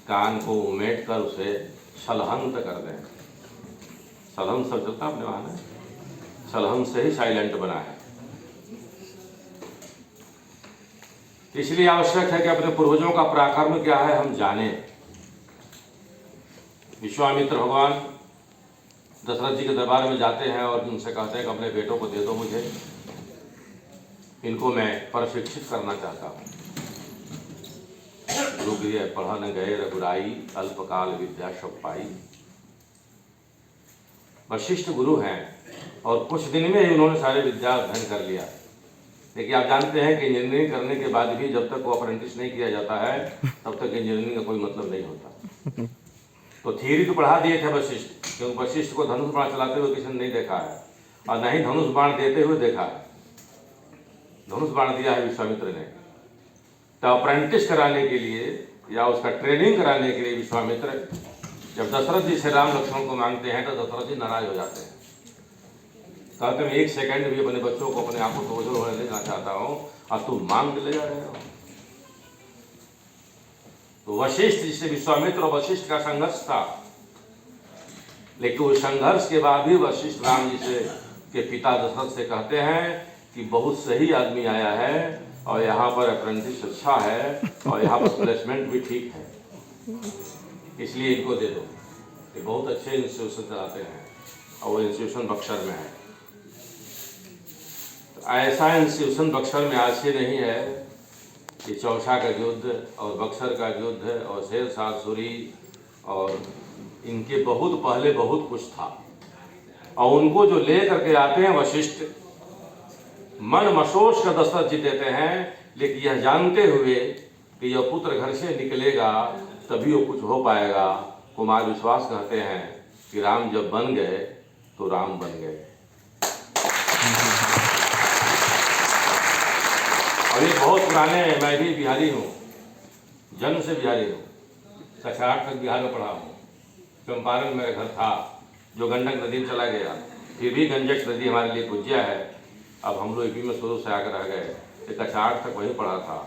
कान को उमेट कर उसे छलहंत कर दें। सलहम सब चलता अपने वहाँ ना, सलहम से ही साइलेंट बना है। इसलिए आवश्यक है कि अपने पूर्वजों का पराक्रम क्या है हम जाने। विश्वामित्र भगवान दशरथ जी के दरबार में जाते हैं और उनसे कहते हैं कि अपने बेटों को दे दो मुझे, इनको मैं प्रशिक्षित करना चाहता हूँ। गुरुगृह पढ़न गए रघुराई, अल्पकाल विद्या सब पाई। वशिष्ठ गुरु हैं और कुछ दिन में ही उन्होंने सारे विद्या अध्ययन कर लिया। लेकिन आप जानते हैं कि इंजीनियरिंग करने के बाद भी जब तक वो अप्रेंटिस नहीं किया जाता है तब तक इंजीनियरिंग का कोई मतलब नहीं होता। तो थियरी तो पढ़ा दिए थे वशिष्ठ, क्योंकि वशिष्ठ को धनुष बाण चलाते हुए किसी ने नहीं देखा है और न ही धनुष बाण देते हुए देखा है। धनुष बाण दिया है विश्वामित्र ने। तो अप्रेंटिस कराने के लिए या उसका ट्रेनिंग कराने के लिए विश्वामित्र जब दशरथ जी से राम लक्ष्मण को मांगते हैं तो दशरथ जी नाराज हो जाते हैं। कहते मैं 1 सेकंड भी अपने बच्चों को अपने आंखों को ओझल होने देना चाहता हूँ और तुम मांग ले जा रहे हो। तो वशिष्ठ जिससे विश्वामित्र और वशिष्ठ का संघर्ष था, लेकिन उस संघर्ष के बाद भी वशिष्ठ राम जी से के पिता दशरथ से कहते हैं कि बहुत सही आदमी आया है और यहाँ पर अप्रेंटिस अच्छा है और यहाँ पर प्लेसमेंट भी ठीक है, इसलिए इनको दे दो। ये बहुत अच्छे इंस्टीट्यूशन चलाते हैं और वो इंस्टीट्यूशन बक्सर में है। तो ऐसा इंस्टीट्यूशन बक्सर में आज से नहीं है कि चौसा का युद्ध और बक्सर का युद्ध और शेरशाह सूरी और इनके बहुत पहले बहुत कुछ था। और उनको जो ले करके आते हैं वशिष्ठ, मन मशोष का दशरथ जी देते हैं, लेकिन यह जानते हुए कि यह पुत्र घर से निकलेगा तभी वो कुछ हो पाएगा। कुमार विश्वास कहते हैं कि राम जब बन गए तो राम बन गए। और ये बहुत पुराने, मैं भी बिहारी हूँ, जन्म से बिहारी हूँ, कक्षा 8 तक बिहार में पढ़ा हूँ। चंपारण मेरा घर था जो गंडक नदी में चला गया, फिर भी गंजक नदी हमारे लिए पूज्य है। अब हम लोग यूपी में शुरू से आकर रह गए, एक कक्षा 8 तक वहीं पढ़ा था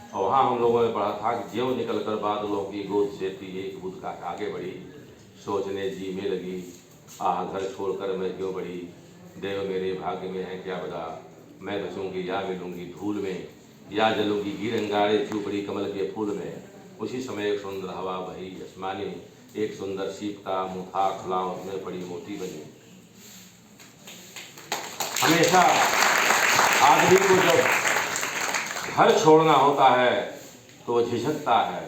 और वहाँ हम लोगों ने पढ़ा था कि ज्यों निकल कर बादलों की गोद से थी एक बुध का आगे बढ़ी, सोचने जी में लगी आह घर छोड़कर मैं क्यों बढ़ी, देव मेरे भाग्य में है क्या बता, मैं बचूंगी या मिलूंगी धूल में, या जलूंगी गिर अंगारे चुपड़ी कमल के फूल में। उसी समय एक सुंदर हवा बही आसमानी, एक सुंदर सीप का मुँह था खुला उसमें पड़ी मोती बनी। हमेशा आदमी को जब घर छोड़ना होता है तो वो झिझकता है,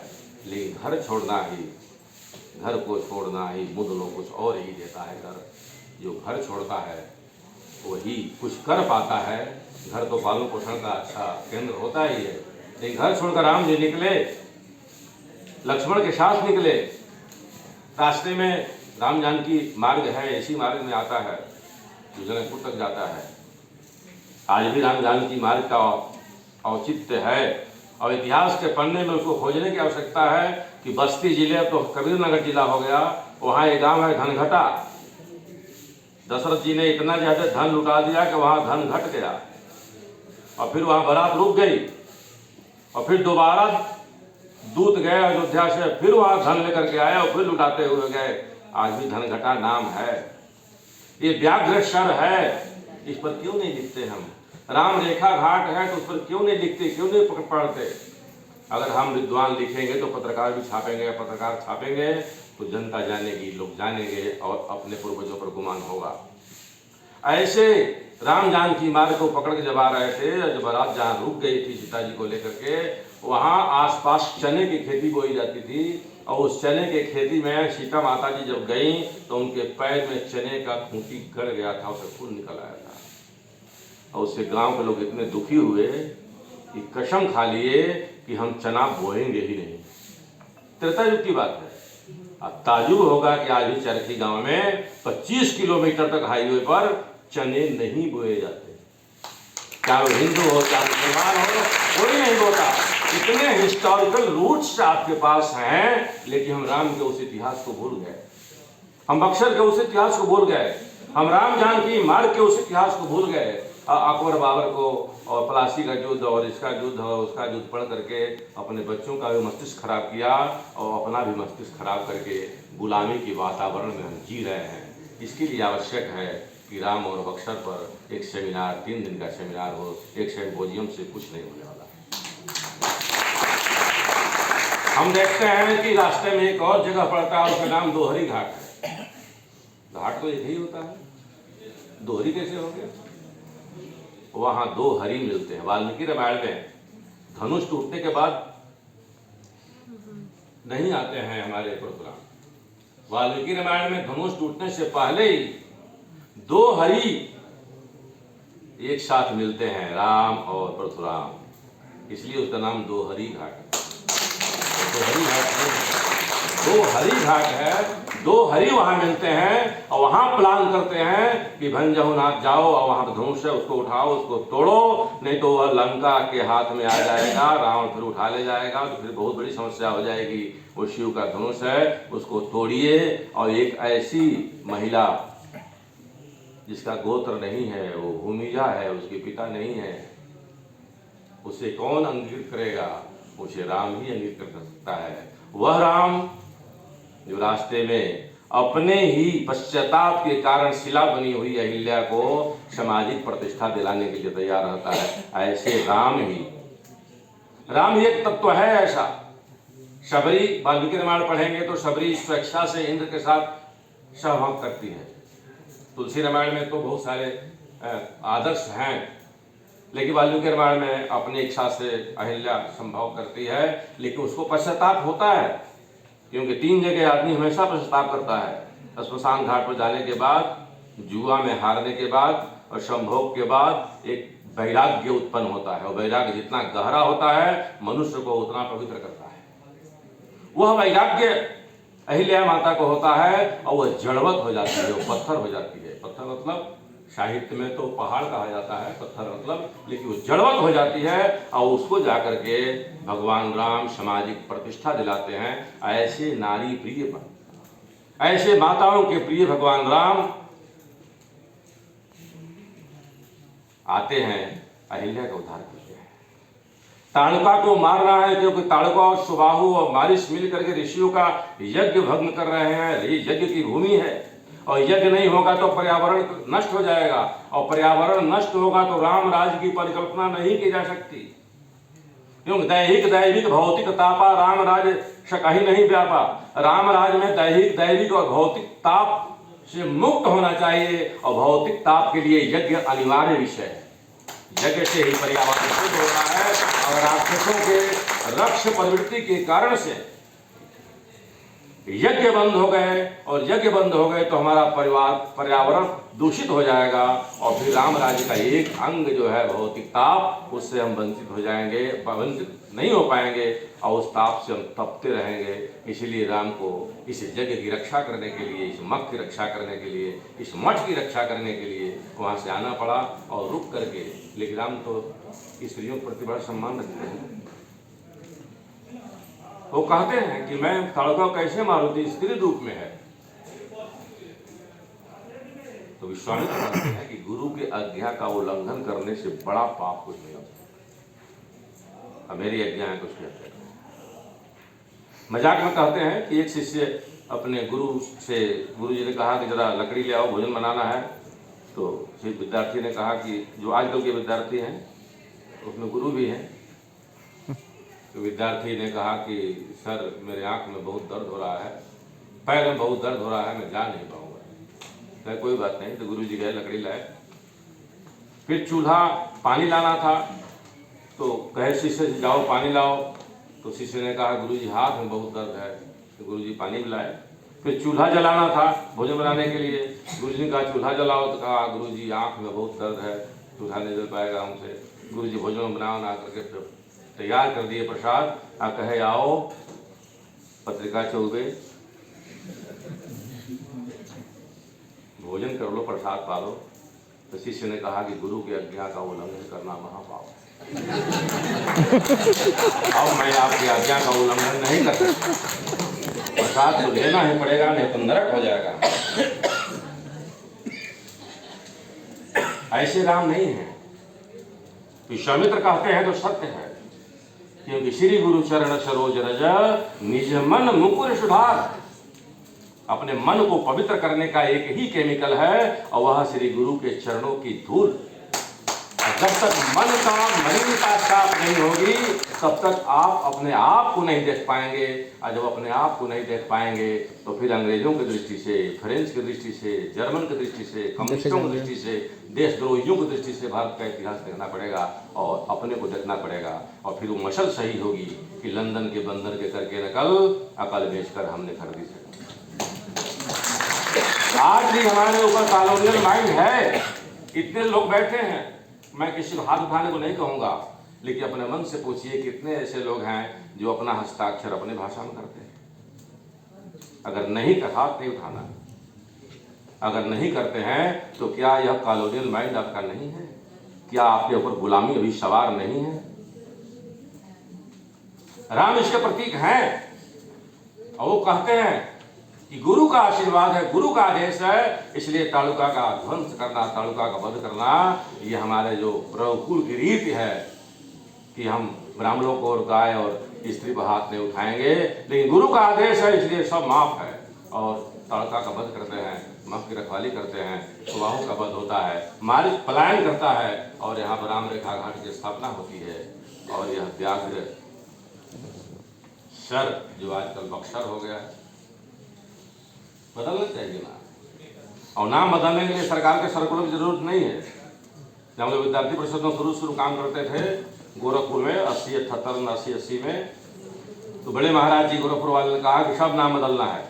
लेकिन घर छोड़ना ही, घर को छोड़ना ही मुदलों कुछ और ही देता है। घर जो घर छोड़ता है वही कुछ कर पाता है। घर तो पालन पोषण का अच्छा केंद्र होता ही है, लेकिन घर छोड़कर राम जी निकले, लक्ष्मण के साथ निकले। रास्ते में राम जानकी मार्ग है, इसी मार्ग में आता है जो जनकपुर तक जाता है। आज भी राम जानकी मार्ग का औचित्य है और इतिहास के पन्ने में उसको खोजने की आवश्यकता है कि बस्ती जिले तो कबीरनगर जिला हो गया, वहाँ एक गांव है धनघटा। दशरथ जी ने इतना ज्यादा धन लुटा दिया कि वहाँ धन घट गया और फिर वहाँ बारात रुक गई और फिर दोबारा दूत गए अयोध्या से, फिर वहाँ धन लेकर के आए और फिर लुटाते हुए गए। आज भी धनघटा नाम है। ये व्याघ्र शर है, इस पर क्यों नहीं लिखते हम? राम रेखा घाट है तो उस पर क्यों नहीं लिखते, क्यों नहीं पढ़ते? अगर हम विद्वान लिखेंगे तो पत्रकार भी छापेंगे, पत्रकार छापेंगे तो जनता जानेगी, लोग जानेंगे और अपने पूर्वजों पर गुमान होगा। ऐसे राम जानकी मार्ग को पकड़ के जब आ रहे थे, जब बारात जहाँ रुक गई थी सीता जी को लेकर के, वहाँ आसपास चने की खेती बोई जाती थी और उस चने के खेती में सीता माता जी जब गई तो उनके पैर में चने का खूंटी गड़ गया था, उसे खून निकल आया था और उससे गांव के लोग इतने दुखी हुए कि कसम खा लिए कि हम चना बोएंगे ही नहीं। त्रेता युग की बात है। अब ताजुब होगा कि आज भी चरखी गांव में 25 किलोमीटर तक हाईवे पर चने नहीं बोए जाते, चाहे वो हिंदू हो चाहे मुसलमान हो, कोई नहीं बोता। इतने हिस्टोरिकल रूट्स आपके पास हैं, लेकिन हम राम के उस इतिहास को भूल गए, हम बक्सर के उस इतिहास को भूल गए, हम राम जानकी मार्ग के उस इतिहास को भूल गए। अकबर बाबर को और प्लासी का युद्ध और इसका युद्ध और उसका युद्ध पढ़ करके अपने बच्चों का भी मस्तिष्क खराब किया और अपना भी मस्तिष्क खराब करके गुलामी के वातावरण में हम जी रहे हैं। इसके लिए आवश्यक है कि राम और बक्सर पर एक सेमिनार, 3 दिन का सेमिनार हो। एक सिम्पोजियम से कुछ नहीं होने वाला। हम देखते हैं कि रास्ते में एक और जगह पड़ता है, उसका नाम दोहरी घाट है। घाट तो एक ही होता है, दोहरी कैसे हो गया? वहां 2 हरि मिलते हैं। वाल्मीकि रामायण में धनुष टूटने के बाद नहीं आते हैं हमारे परशुराम। वाल्मीकि रामायण में धनुष टूटने से पहले ही 2 हरि एक साथ मिलते हैं, राम और परशुराम, इसलिए उसका नाम दोहरी घाट है। दोहरी घाट है, 2 हरि घाट है, 2 हरि वहां मिलते हैं और वहां प्लान करते हैं कि भंजहुनाथ जाओ और वहां पर धनुष है, उसको उठाओ, उसको तोड़ो, नहीं तो वह लंका के हाथ में आ जाएगा, रावण फिर उठा ले जाएगा, तो फिर बहुत बड़ी समस्या हो जाएगी। वो शिव का धनुष है, उसको तोड़िए और एक ऐसी महिला जिसका गोत्र नहीं है, वो भूमिजा है, उसके पिता नहीं है, उसे कौन अंगीकृत करेगा? उसे राम ही अंगीकृत कर सकता है। वह राम जो रास्ते में अपने ही पश्चाताप के कारण शिला बनी हुई अहिल्या को सामाजिक प्रतिष्ठा दिलाने के लिए तैयार रहता है, ऐसे राम ही एक तत्व है ऐसा। शबरी, वाल्मीकि रामायण पढ़ेंगे तो शबरी स्वेच्छा से इंद्र के साथ सहभाग करती है। तुलसी रामायण में तो बहुत सारे आदर्श हैं, लेकिन वाल्मीकि रामायण में अपनी इच्छा से अहिल्या संभोग करती है, लेकिन उसको पश्चाताप होता है, क्योंकि 3 जगह आदमी हमेशा पश्चाताप करता है। स्मशान घाट पर जाने के बाद, जुआ में हारने के बाद और संभोग के बाद एक वैराग्य उत्पन्न होता है, और वैराग्य जितना गहरा होता है मनुष्य को उतना पवित्र करता है। वह वैराग्य अहिल्या माता को होता है और वह जड़वत हो जाती है, वो पत्थर हो जाती है। पत्थर मतलब साहित्य में तो पहाड़ कहा जाता है, पत्थर मतलब, लेकिन वो जड़वत हो जाती है और उसको जाकर के भगवान राम सामाजिक प्रतिष्ठा दिलाते हैं। ऐसे नारी प्रिय, ऐसे माताओं के प्रिय भगवान राम आते हैं, अहिल्या का उद्धार करते हैं। ताड़का को मारना है, क्योंकि ताड़का और सुबाहु और मारिश मिल करके ऋषियों का यज्ञ भग्न कर रहे हैं। ये यज्ञ की भूमि है और यज्ञ नहीं होगा तो पर्यावरण नष्ट हो जाएगा, और पर्यावरण नष्ट होगा तो राम राज्य की परिकल्पना नहीं की जा सकती। क्योंकि दैहिक दैविक भौतिक तापा राम राज्य कहीं नहीं व्यापा। राम राज्य में दैहिक दैविक और भौतिक ताप से मुक्त होना चाहिए, और भौतिक ताप के लिए यज्ञ अनिवार्य विषय है। यज्ञ से ही पर्यावरण शुद्ध होता है, और राक्षसों के रक्ष प्रवृत्ति के कारण से यज्ञ बंद हो गए, और यज्ञ बंद हो गए तो हमारा पर्यावरण दूषित हो जाएगा, और फिर राम राज्य का एक अंग जो है भौतिक ताप, उससे हम वंचित हो जाएंगे, वंचित नहीं हो पाएंगे, और उस ताप से हम तपते रहेंगे। इसीलिए राम को इस यज्ञ की रक्षा करने के लिए, इस मठ की रक्षा करने के लिए, इस मठ की रक्षा करने के लिए वहाँ से आना पड़ा और रुक करके। लेकिन राम तो स्त्रियों के प्रति बड़ा सम्मान रखते हैं। वो कहते हैं कि मैं ताड़का कैसे मारूं, थी स्त्री रूप में है। तो विश्वामित्र कहते हैं कि गुरु के आज्ञा का उल्लंघन करने से बड़ा पाप कुछ नहीं होता। मेरी आज्ञा है कुछ नहीं होता। मजाक में कहते हैं कि एक शिष्य अपने गुरु जी ने कहा कि जरा लकड़ी ले आओ, भोजन बनाना है। तो विद्यार्थी ने कहा कि जो आजकल के विद्यार्थी हैं उसमें गुरु भी हैं। तो विद्यार्थी ने कहा कि सर मेरे आंख में बहुत दर्द हो रहा है, पैर में बहुत दर्द हो रहा है, मैं जा नहीं पाऊंगा। कोई बात नहीं। तो गुरुजी गए, लकड़ी लाए। फिर चूल्हा, पानी लाना था, तो कहे शिष्य से जाओ पानी लाओ। तो शिष्य ने कहा गुरुजी हाथ में बहुत दर्द है। तो गुरुजी पानी भी लाए। फिर चूल्हा जलाना था भोजन बनाने के लिए। गुरुजी ने कहा चूल्हा जलाओ। तो कहा गुरुजी आंख में बहुत दर्द है, चूल्हा नहीं जल पाएगा हमसे। गुरुजी भोजन बनाओ ना करके तैयार कर दिए प्रसाद। कहे आओ पत्रिका चौबे, भोजन कर लो, प्रसाद पा लो। तो शिष्य ने कहा कि गुरु की आज्ञा का उल्लंघन करना महापाप है। अब मैं आपकी आज्ञा का उल्लंघन नहीं कर सकता, प्रसाद तो लेना ही पड़ेगा, नहीं तो नरक हो जाएगा। ऐसे राम नहीं है। विश्वामित्र कहते हैं तो सत्य है, क्योंकि श्री गुरु चरण सरोज रज निज मन मुकुर सुधार। अपने मन को पवित्र करने का एक ही केमिकल है और वह श्री गुरु के चरणों की धूल। जब तक मन का मलिनता साफ नहीं होगी तब तक आप अपने आप को नहीं देख पाएंगे, और जब अपने आप को नहीं देख पाएंगे तो फिर अंग्रेजों की दृष्टि से, फ्रेंच की दृष्टि से, जर्मन की दृष्टि से, कम्युनिस्टों की दृष्टि से, देशद्रोहियों की दृष्टि से भारत का इतिहास देखना पड़ेगा और अपने को देखना पड़ेगा। और फिर वो मशल सही होगी कि लंदन के बंदर के करके नकल अकल बेचकर हमने खरीदी से। आज भी हमारे ऊपर कॉलोनियल माइंड है। इतने लोग बैठे हैं, मैं किसी को हाथ उठाने को नहीं कहूँगा, लेकिन अपने मन से पूछिए कितने ऐसे लोग हैं जो अपना हस्ताक्षर अपने भाषा में करते हैं। अगर नहीं कर हाथ नहीं उठाना, अगर नहीं करते हैं तो क्या यह कॉलोनियल माइंड आपका नहीं है? क्या आपके ऊपर गुलामी अभी सवार नहीं है? राम इसके प्रतीक हैं और वो कहते हैं कि गुरु का आशीर्वाद है, गुरु का आदेश है, इसलिए तालुका का ध्वंस करना, तालुका का वध करना, ये हमारे जो प्रभुकुल की रीति है कि हम ब्राह्मणों को और गाय और स्त्री पर हाथ नहीं उठाएंगे, लेकिन गुरु का आदेश है इसलिए सब माफ है। और तालुका का वध करते हैं, माफ की रखवाली करते हैं, सुबाहों का वध होता है, मालिक पलायन करता है और यहाँ पर राम रेखा घाट की स्थापना होती है। और यह व्याघ्र सर जो आजकल बक्सर हो गया है, बदलना चाहिए ना। और नाम बदलने के लिए सरकार के सर्कुलर की जरूरत नहीं है। जब हम लोग विद्यार्थी परिषद में शुरू काम करते थे गोरखपुर में 80-78 80 में, तो बड़े महाराज जी गोरखपुर वाले ने कहा कि सब नाम बदलना है,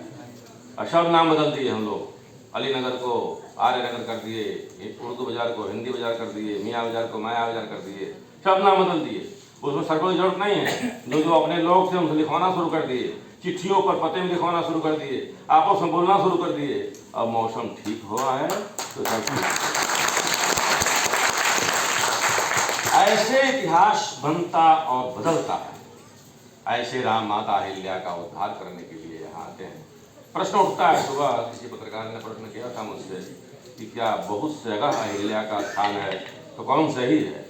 और सब नाम बदल दिए हम लोग। अलीनगर को आर्य नगर कर दिए, उर्दू बाजार को हिंदी बाजार कर दिए, मियाँ बाजार को माया बाजार कर दिए, सब नाम बदल दिए। उसमें सर्कुलर की जरूरत नहीं है। जो अपने लोग थे उनसे लिखवाना शुरू कर दिए, चिट्ठियों पर पते में लिखवाना शुरू कर दिए, आपस में बोलना शुरू कर दिए। अब मौसम ठीक हुआ है तो सब ठीक। ऐसे इतिहास बनता और बदलता है। ऐसे राम माता अहिल्या का उद्धार करने के लिए यहाँ आते हैं। प्रश्न उठता है, सुबह किसी पत्रकार ने प्रश्न किया था मुझसे कि क्या बहुत से जगह अहिल्या का स्थान है तो कौन सही है?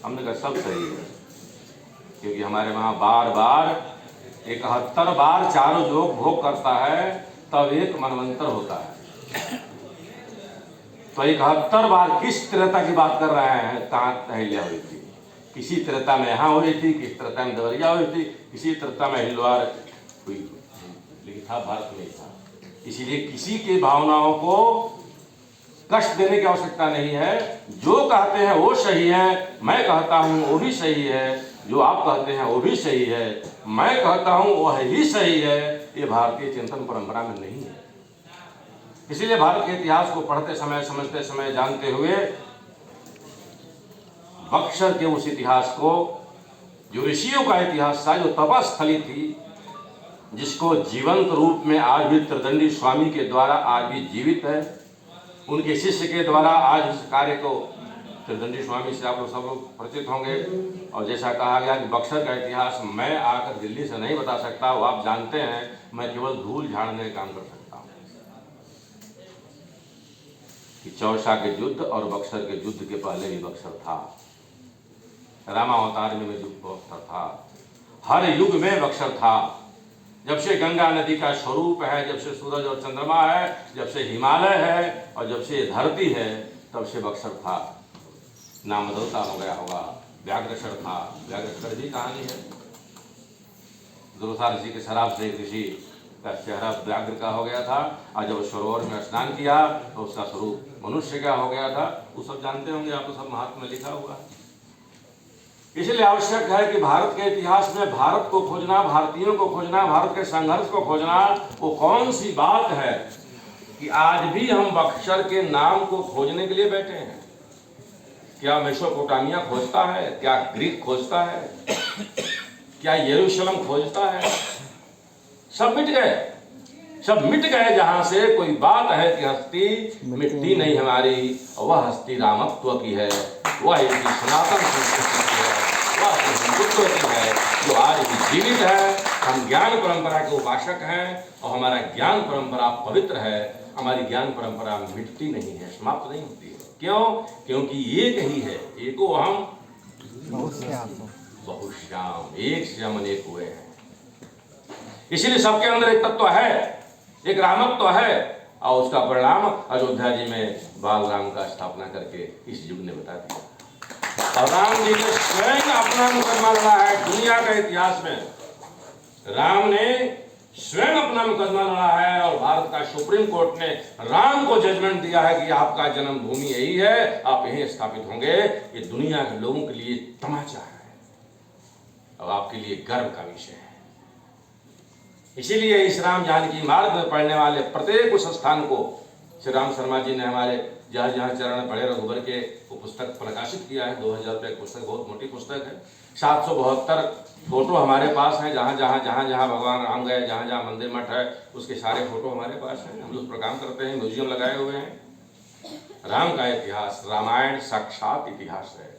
हमने कहा सब सही है, क्योंकि हमारे वहाँ बार बार 71 बार चारों योग भोग करता है तब एक मनवंतर होता है। तो 71 बार किस त्रेता की बात कर रहे हैं? कहाँ अहिल्या हुई थी? किसी त्रेता में यहाँ हुई थी, किसी त्रेता में देवरिया हुई थी, किसी त्रेता में हिलवार हुई, लेकिन था भारत में ही था। इसीलिए किसी की भावनाओं को कष्ट देने की आवश्यकता नहीं है। जो कहते हैं वो सही है, मैं कहता हूँ वो भी सही है, जो आप कहते हैं वो भी सही है, मैं कहता हूँ वह ही सही है। ये भारतीय चिंतन परंपरा में नहीं है। इसीलिए भारत के इतिहास को पढ़ते समय, समझते समय, जानते हुए बक्सर के उस इतिहास को, जो ऋषियों का इतिहास था, जो तपस्थली थी, जिसको जीवंत रूप में आज भी त्रिदंडी स्वामी के द्वारा आज भी जीवित है, उनके शिष्य के द्वारा आज इस कार्य को, त्रिदंडी स्वामी से आप लोग सब लोग परिचित होंगे। और जैसा कहा गया कि बक्सर का इतिहास मैं आकर दिल्ली से नहीं बता सकता, वो आप जानते हैं, मैं केवल धूल झाड़ने का काम कर सकता हूँ। कि चौसा के युद्ध और बक्सर के युद्ध के पहले भी बक्सर था, रामावतार में युग बक्सर था, हर युग में बक्सर था। जब से गंगा नदी का स्वरूप है, जब से सूरज और चंद्रमा है, जब से हिमालय है और जब से धरती है, तब से बक्सर था। नाम बदलता हो गया होगा। व्याघ्रसर था, व्याघ्रसर भी कहानी है। दुर्वासा ऋषि के शराब से एक ऋषि का चेहरा व्याघ्र का हो गया था, और जब सरोवर में स्नान किया तो उसका स्वरूप मनुष्य का हो गया था। वो सब जानते होंगे, आप तो सब महात्मा में लिखा हुआ है। इसलिए आवश्यक है कि भारत के इतिहास में भारत को खोजना, भारतीयों को खोजना, भारत के संघर्ष को खोजना। वो कौन सी बात है कि आज भी हम बक्सर के नाम को खोजने के लिए बैठे हैं? क्या मेसोपोटामिया खोजता है? क्या ग्रीक खोजता है? क्या यरूशलेम खोजता है? सब मिट गए, सब मिट गए। जहां से कोई बात है कि हस्ती मिट्टी नहीं हमारी, वह हस्ती रामत्व की है, वह इसकी सनातन संस्कृति की है, वह हिंदुत्व की है, जो आज भी जीवित है। हम ज्ञान परंपरा के उपासक हैं और हमारा ज्ञान परंपरा पवित्र है। हमारी ज्ञान परंपरा मिटती नहीं है, समाप्त नहीं होती है। क्यों? क्योंकि एक ही है, एको हम बहुश्याम, एक से हम अनेक हुए हैं। इसीलिए सबके अंदर एक तत्व है एक रामत्व है और उसका परिणाम अयोध्या जी में बाल राम का स्थापना करके इस युग ने बता दिया। और राम जी ने स्वयं अपना मुकदमा लड़ा है दुनिया के इतिहास में। राम ने स्वयं अपना मुकदमा लड़ा है और भारत का सुप्रीम कोर्ट ने राम को जजमेंट दिया है कि आपका जन्मभूमि यही है, आप यहीं स्थापित होंगे। ये दुनिया के लोगों के लिए तमाचा है और आपके लिए गर्व का विषय है। इसीलिए इस राम जानकी मार्ग में पढ़ने वाले प्रत्येक उस स्थान को श्री राम शर्मा जी ने हमारे जहाँ जहाँ चरण पढ़े रघुबर के वो पुस्तक प्रकाशित किया है। 2000 रुपये की पुस्तक, बहुत मोटी पुस्तक है। 772 फोटो हमारे पास हैं, जहाँ जहाँ भगवान राम गए, जहाँ जहाँ मंदिर मठ है उसके सारे फोटो हमारे पास हैं। हम उस पर काम करते हैं, म्यूजियम लगाए हुए हैं। राम का इतिहास, रामायण साक्षात इतिहास है।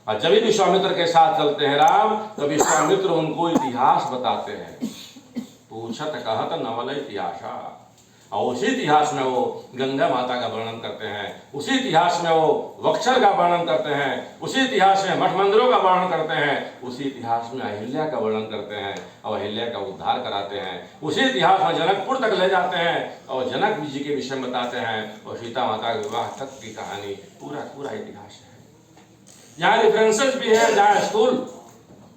और जब भी विश्वामित्र के साथ चलते हैं राम, तो विश्वामित्र उनको इतिहास बताते हैं। पूछत कहत नवल इतिहासा, और उसी इतिहास में वो गंगा माता का वर्णन करते हैं, उसी इतिहास में वो वक्षर का वर्णन करते हैं, उसी इतिहास में मठ मंदिरों का वर्णन करते हैं, उसी इतिहास में अहिल्या का वर्णन करते हैं और अहिल्या का उद्धार कराते हैं। उसी इतिहास में जनकपुर तक ले जाते हैं और जनक जी के विषय में बताते हैं और सीता माता के विवाह तक की कहानी, पूरा इतिहास है। यहाँ रेफरेंसेस भी है, जहाँ स्कूल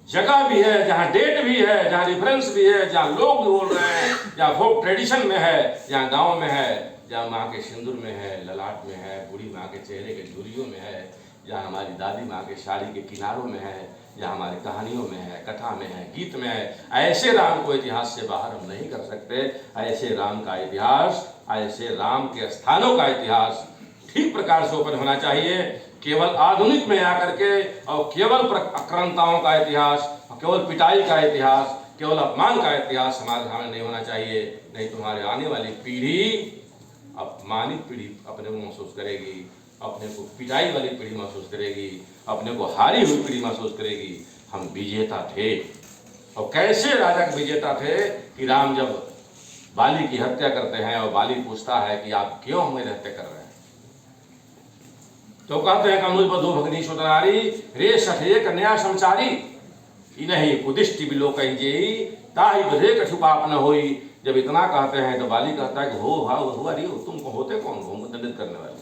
जगह भी है, जहाँ डेट भी है, जहाँ रेफरेंस भी है, जहाँ लोग भी बोल रहे हैं, जहाँ फोक ट्रेडिशन में है, जहाँ गांव में है, जहाँ माँ के सिंदूर में है, ललाट में है, बूढ़ी माँ के चेहरे के झुर्रियों में है, जहाँ हमारी दादी माँ के साड़ी के किनारों में है, जहाँ हमारी कहानियों में है, कथा में है, गीत में है। ऐसे राम को इतिहास से बाहर हम नहीं कर सकते। ऐसे राम का इतिहास, ऐसे राम के स्थानों का इतिहास ठीक प्रकार से ओपन होना चाहिए। केवल आधुनिक में आकर के और केवल आक्रांताओं का इतिहास, केवल पिटाई का इतिहास, केवल अपमान का इतिहास हमारे सामने नहीं होना चाहिए। नहीं तो हमारे आने वाली पीढ़ी, अपमानित पीढ़ी अपने को महसूस करेगी, अपने को पिटाई वाली पीढ़ी महसूस करेगी, अपने को हारी हुई पीढ़ी महसूस करेगी। हम विजेता थे। और कैसे राजा विजेता थे कि राम जब बाली की हत्या करते हैं और बाली पूछता है कि आप क्यों हमें हत्या कर रहे हैं, तो कहते हैं कनुज बधु भगनी सुतनारी रे सठे कन्या संसारी इन्हीं कुदिष्टि बिलो कही ताही बधे कछु पाप न होई। जब इतना कहते हैं तो बाली कहता है कि हो हुआ रही हो, तुम होते कौन हो हमको दंडित करने वाले,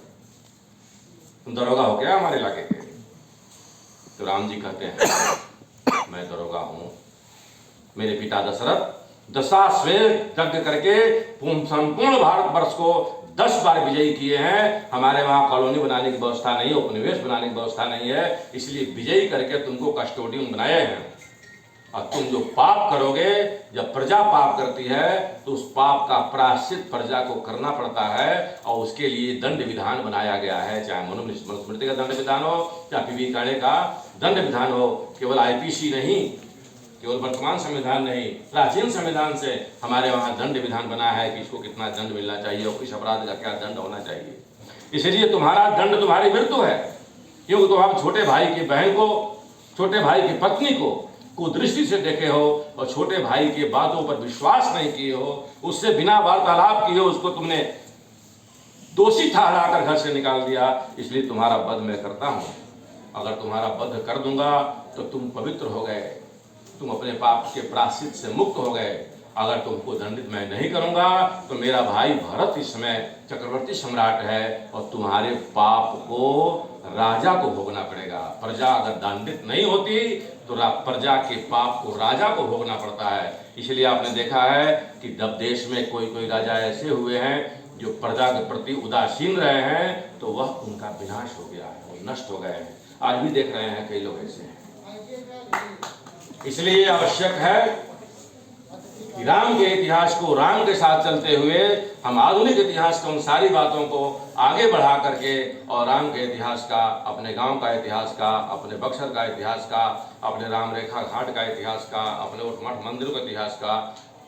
तुम दरोगा हो क्या हमारे इलाके के? तो राम जी कहते हैं मैं दरोगा हूं। मेरे पिता दशरथ दशाश्वेत यज्ञ करके संपूर्ण भारतवर्ष को 10 बार विजयी किए हैं। हमारे वहाँ कॉलोनी बनाने की व्यवस्था नहीं है, उपनिवेश बनाने की व्यवस्था नहीं है, इसलिए विजयी करके तुमको कस्टोडियन बनाए हैं। और तुम जो पाप करोगे, जब प्रजा पाप करती है तो उस पाप का प्रायश्चित प्रजा को करना पड़ता है और उसके लिए दंड विधान बनाया गया है। चाहे मनुस्मृति का दंड विधान हो, चाहे पीवी काणे का दंड विधान हो। केवल आईपीसी नहीं, केवल वर्तमान संविधान नहीं, प्राचीन संविधान से हमारे वहाँ दंड विधान बना है कि इसको कितना दंड मिलना चाहिए और किस अपराध का क्या दंड होना चाहिए। इसलिए तुम्हारा दंड तुम्हारी मृत्यु है, क्योंकि तुम आप छोटे भाई की बहन को, छोटे भाई की पत्नी को कुदृष्टि से देखे हो और छोटे भाई के बातों पर विश्वास नहीं किए हो, उससे बिना वार्तालाप किए उसको तुमने दोषी ठहराकर घर से निकाल दिया। इसलिए तुम्हारा वध मैं करता हूँ। अगर तुम्हारा वध कर दूंगा तो तुम पवित्र हो गए, तुम अपने पाप के प्रायश्चित से मुक्त हो गए। अगर तुमको दंडित मैं नहीं करूंगा तो मेरा भाई भरत इस समय चक्रवर्ती सम्राट है और तुम्हारे पाप को राजा को भोगना पड़ेगा। प्रजा अगर दंडित नहीं होती तो प्रजा के पाप को राजा को भोगना पड़ता है। इसलिए आपने देखा है कि जब देश में कोई राजा ऐसे हुए हैं जो प्रजा के प्रति उदासीन रहे हैं तो वह उनका विनाश हो गया है, वो नष्ट हो गए हैं। आज भी देख रहे हैं कई लोग ऐसे हैं। इसलिए आवश्यक है कि राम के इतिहास को राम के साथ चलते हुए हम आधुनिक इतिहास की उन सारी बातों को आगे बढ़ा करके और राम के इतिहास का, अपने गांव का इतिहास का, अपने बक्सर का इतिहास का, अपने राम रेखा घाट का इतिहास का, अपने मठ मंदिरों का इतिहास का,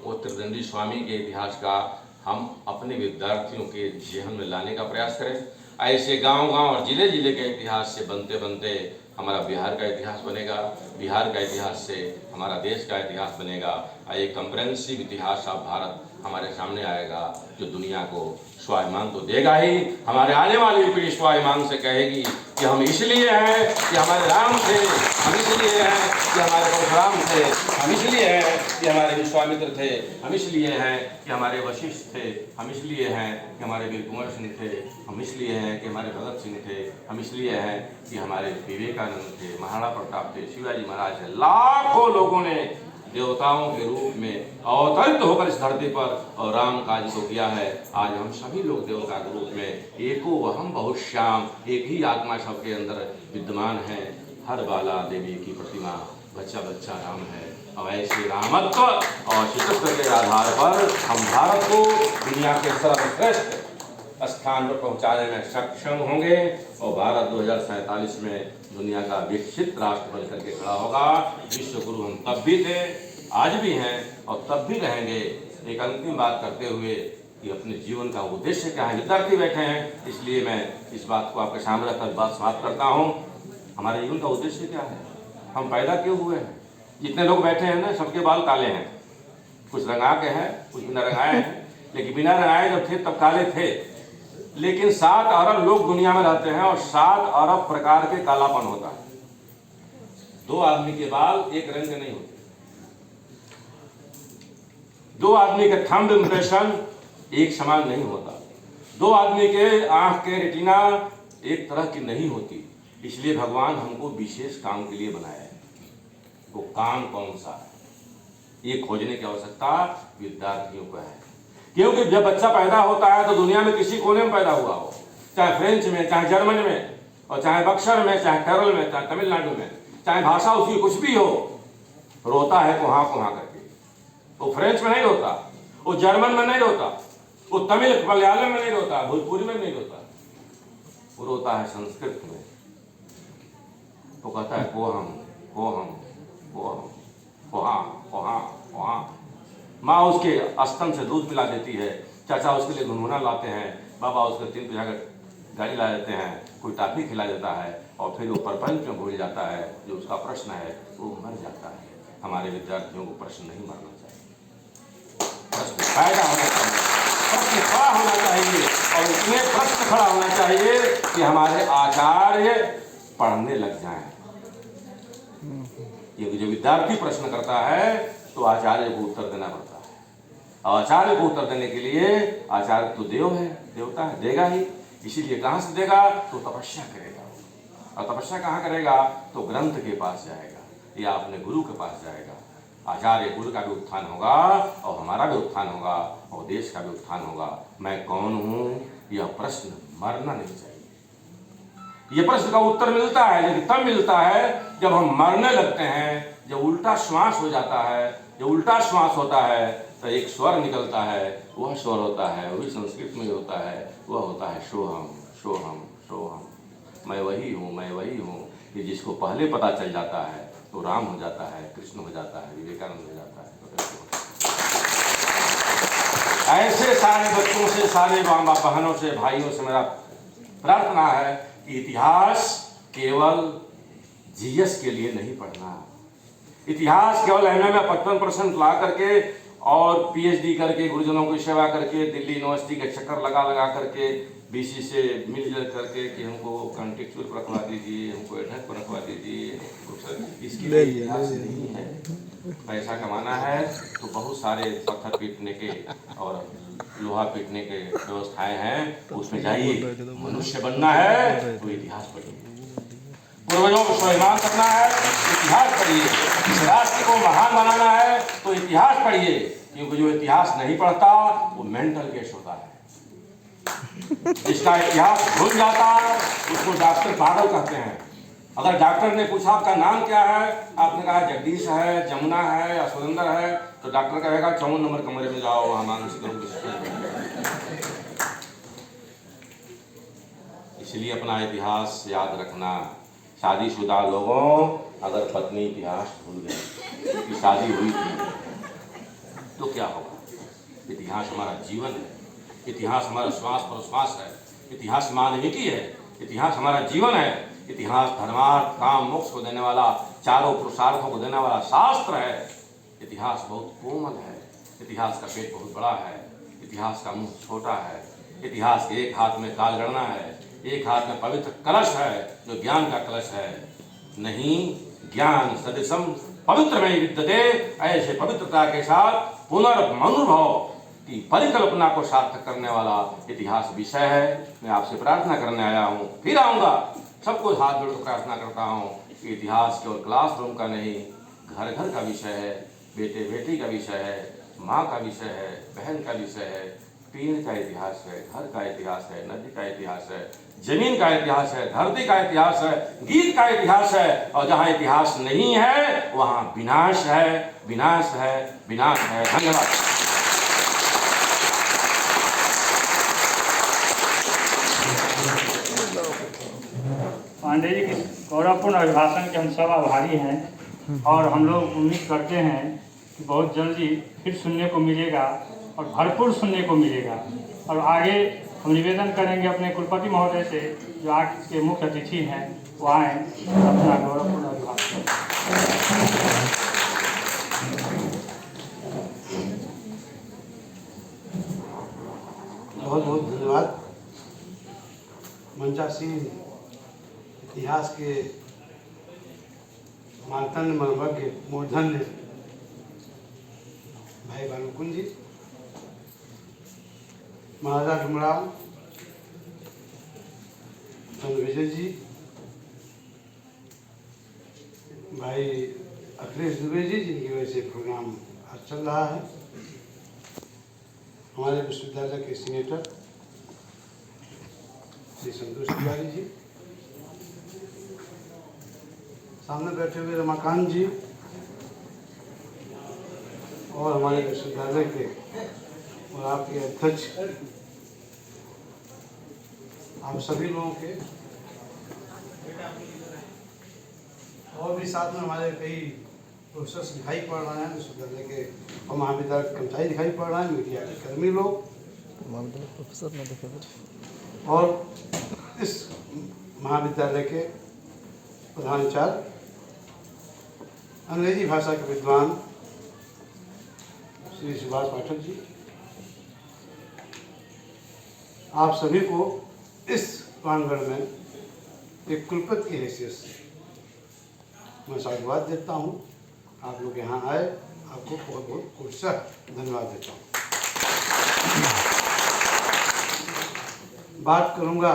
वो त्रिदंडी स्वामी के इतिहास का हम अपने विद्यार्थियों के जीवन में लाने का प्रयास करें। ऐसे गांव-गांव और जिले-जिले के इतिहास से बनते बनते हमारा बिहार का इतिहास बनेगा, बिहार का इतिहास से हमारा देश का इतिहास बनेगा। एक कंप्रेहेंसिव इतिहास ऑफ भारत हमारे सामने आएगा जो दुनिया को स्वाभिमान तो देगा ही, हमारे आने वाली पीढ़ी स्वाभिमान से कहेगी कि हम इसलिए हैं कि हमारे राम थे, हम इसलिए हैं कि हमारे परशुराम थे, हम इसलिए हैं कि हमारे विश्वामित्र थे, हम इसलिए हैं कि हमारे वशिष्ठ थे, हम इसलिए हैं कि हमारे वीर कुंवर सिंह थे, हम इसलिए हैं कि हमारे भगत सिंह थे, हम इसलिए हैं कि हमारे विवेकानंद थे, महाराणा प्रताप थे, शिवाजी महाराज थे। लाखों लोगों ने देवताओं के रूप में अवतरित होकर इस धरती पर और राम काज को किया है। आज हम सभी लोग देवता के रूप में एको वहम बहुत श्याम, एक ही आत्मा सबके अंदर विद्यमान है। हर बाला देवी की प्रतिमा, बच्चा बच्चा राम है। और ऐसे रामत्व और शिष्टत्व के आधार पर हम भारत को दुनिया के सर्वश्रेष्ठ स्थान पर पहुंचाने में सक्षम होंगे और भारत 2047 में दुनिया का विकसित राष्ट्र बनकर के खड़ा होगा। विश्व गुरु हम तब भी थे, आज भी हैं और तब भी रहेंगे। एक अंतिम बात करते हुए कि अपने जीवन का उद्देश्य क्या है, विद्यार्थी बैठे हैं इसलिए मैं इस बात को आपके सामने रखकर बात समाप्त करता हूँ। हमारे जीवन का उद्देश्य क्या है, हम पैदा क्यों हुए हैं? जितने लोग बैठे हैं ना, सबके बाल काले हैं, कुछ रंगा के हैं, कुछ बिना रंगाए हैं, लेकिन बिना रंगाए जब थे तब काले थे। लेकिन 7 अरब लोग दुनिया में रहते हैं और 7 अरब प्रकार के कालापन होता है। 2 आदमी के बाल एक रंग के नहीं होते, 2 आदमी के थंब इम्प्रेशन एक समान नहीं होता, 2 आदमी के आंख के रेटिना एक तरह की नहीं होती। इसलिए भगवान हमको विशेष काम के लिए बनाया है। वो काम कौन सा है, ये खोजने की आवश्यकता विद्यार्थियों को है। क्योंकि जब बच्चा पैदा होता है तो दुनिया में किसी कोने में पैदा हुआ हो, चाहे फ्रेंच में, चाहे जर्मन में, और चाहे बक्सर में, चाहे केरल में, चाहे तमिलनाडु में, चाहे भाषा उसकी कुछ भी हो, रोता है कुहा कुहा करके। वो फ्रेंच में नहीं रोता, वो जर्मन में नहीं रोता, वो तमिल मलयालम में नहीं रोता, भोजपुरी में नहीं रोता, वो रोता है संस्कृत में। वो कहता है कोहम कोहम कोहम कोहा कोहा कोहा। माँ उसके स्तन से दूध मिला देती है, चाचा उसके लिए गुनगुना लाते हैं, बाबा उसके 3 पैसा गाड़ी ला देते हैं, कोई टाफी खिला देता है और फिर वो प्रपंच में भूल जाता है। जो उसका प्रश्न है वो मर जाता है। हमारे विद्यार्थियों को प्रश्न नहीं मरना चाहिए, प्रश्न पैदा होना चाहिए, प्रश्न खड़ा होना चाहिए और उसमें प्रश्न खड़ा होना चाहिए कि हमारे आचार्य पढ़ने लग जाएं। ये जो विद्यार्थी प्रश्न करता है तो आचार्य को उत्तर देना पड़ता है। और आचार्य को उत्तर देने के लिए आचार्य तो देव है, देवता है, देगा ही। इसीलिए कहाँ से देगा, तो तपस्या करेगा। और तपस्या कहाँ करेगा, तो ग्रंथ के पास जाएगा या अपने गुरु के पास जाएगा। आचार्य गुरु का भी उत्थान होगा और हमारा भी उत्थान होगा और देश का भी उत्थान होगा। मैं कौन हूँ, यह प्रश्न मरना नहीं चाहिए। ये प्रश्न का उत्तर मिलता है, लेकिन तब मिलता है जब हम मरने लगते हैं, जब उल्टा श्वास हो जाता है। जब उल्टा श्वास होता है तो एक स्वर निकलता है, वह स्वर होता है, वही संस्कृत में होता है, वह होता है सोहम सोहम सोहम। मैं वही हूँ, मैं वही हूँ। कि जिसको पहले पता चल जाता है तो राम हो जाता है, कृष्ण हो जाता है, विवेकानंद हो जाता है। ऐसे सारे बच्चों से, सारे माँ बहनों से, भाइयों से मेरा प्रार्थना है कि इतिहास केवल जीएस के लिए नहीं पढ़ना। इतिहास केवल एमए में 55% ला करके और पीएचडी करके, गुरुजनों की सेवा करके, दिल्ली यूनिवर्सिटी के चक्कर लगा लगा करके, बीसी से मिलजुल करके कि हमको कॉन्टेक्चुअल पर रखवा दीजिए, हमको एडहक पर रखवा दीजिए, इसके लिए इतिहास नहीं है। पैसा कमाना है तो बहुत सारे पत्थर पीटने के और लोहा पीटने के व्यवस्थाएं हैं, उसमें जाइए। मनुष्य बनना है तो इतिहास पढ़िए, पूर्वजों को स्वाभिमान करना है इतिहास पढ़िए, इस राष्ट्र को महान बनाना है तो इतिहास पढ़िए। क्योंकि जो इतिहास नहीं पढ़ता वो मेंटल केस होता है। जिसका इतिहास भूल जाता है उसको डॉक्टर पागल कहते हैं। अगर डॉक्टर ने पूछा आपका नाम क्या है, आपने कहा जगदीश है, जमुना है या सुरेंद्र है, तो डॉक्टर कहेगा 54 नंबर कमरे में जाओ, वहां मानसिक रोग इसलिए अपना इतिहास याद रखना। शादीशुदा लोगों, अगर पत्नी इतिहास भूल गई कि शादी हुई थी तो क्या होगा। इतिहास हमारा जीवन है, इतिहास हमारा श्वास प्रश्वास है, इतिहास मानविकी है, इतिहास हमारा जीवन है। इतिहास धर्मार्थ काम मोक्ष को देने वाला, चारों पुरुषार्थों को देने वाला शास्त्र है। इतिहास बहुत कोमल है, इतिहास का पेट बहुत बड़ा है, इतिहास का मुंह छोटा है। इतिहास के एक हाथ में कालगणना है, एक हाथ में पवित्र कलश है जो ज्ञान का कलश है। नहीं, ज्ञान सदृशम पवित्र में विद्यते। ऐसे पवित्रता के साथ पुनर्मनुभव की परिकल्पना को सार्थक करने वाला इतिहास विषय है। मैं आपसे प्रार्थना करने आया हूँ, फिर आऊँगा। सबको हाथ जोड़कर प्रार्थना करता हूँ कि इतिहास केवल क्लासरूम का नहीं, घर घर का विषय है, बेटे बेटी का विषय है, माँ का विषय है, बहन का विषय है, पीढ़ी का इतिहास है, घर का इतिहास है, नदी का इतिहास है, जमीन का इतिहास है, धरती का इतिहास है, गीत का इतिहास है। और जहाँ इतिहास नहीं है वहाँ विनाश है, विनाश है, विनाश है। धन्यवाद। पांडे जी के गौरवपूर्ण अभिभाषण के हम सब आभारी हैं और हम लोग उम्मीद करते हैं कि बहुत जल्दी फिर सुनने को मिलेगा और भरपूर सुनने को मिलेगा। और आगे हम निवेदन करेंगे अपने कुलपति महोदय से, जो आज के मुख्य अतिथि हैं, वो आए अपना गौरवपूर्ण अभिभाषण। बहुत बहुत धन्यवाद। मंचासीन इतिहास के मार्तंड मनोज्ञ मूर्धन्य भाई भानुकुंज जी, महाराजा डुमराव, चंद्र विजय जी, भाई अखिलेश दुबे जी, जिनकी वजह से प्रोग्राम आज चल रहा है, हमारे विश्वविद्यालय के सीनेटर श्री संतोष तिवारी जी, सामने बैठे हुए रमाकांत जी और हमारे विश्वविद्यालय के और आपके अध्यक्ष, आप सभी लोगों के, और भी साथ में हमारे कई प्रोफेसर्स दिखाई पड़ रहे हैं विश्वविद्यालय के और महाविद्यालय के कर्मचारी दिखाई पड़ रहे हैं, मीडिया के कर्मी लोग, और इस महाविद्यालय के प्रधानाचार्य, अंग्रेजी भाषा के विद्वान श्री सुभाष पाठक जी, आप सभी को इस प्रांगण में एक कुलपति की हैसियत से मैं साधुवाद देता हूँ। आप लोग यहाँ आए, आपको बहुत बहुत कोटि धन्यवाद देता हूँ। बात करूँगा,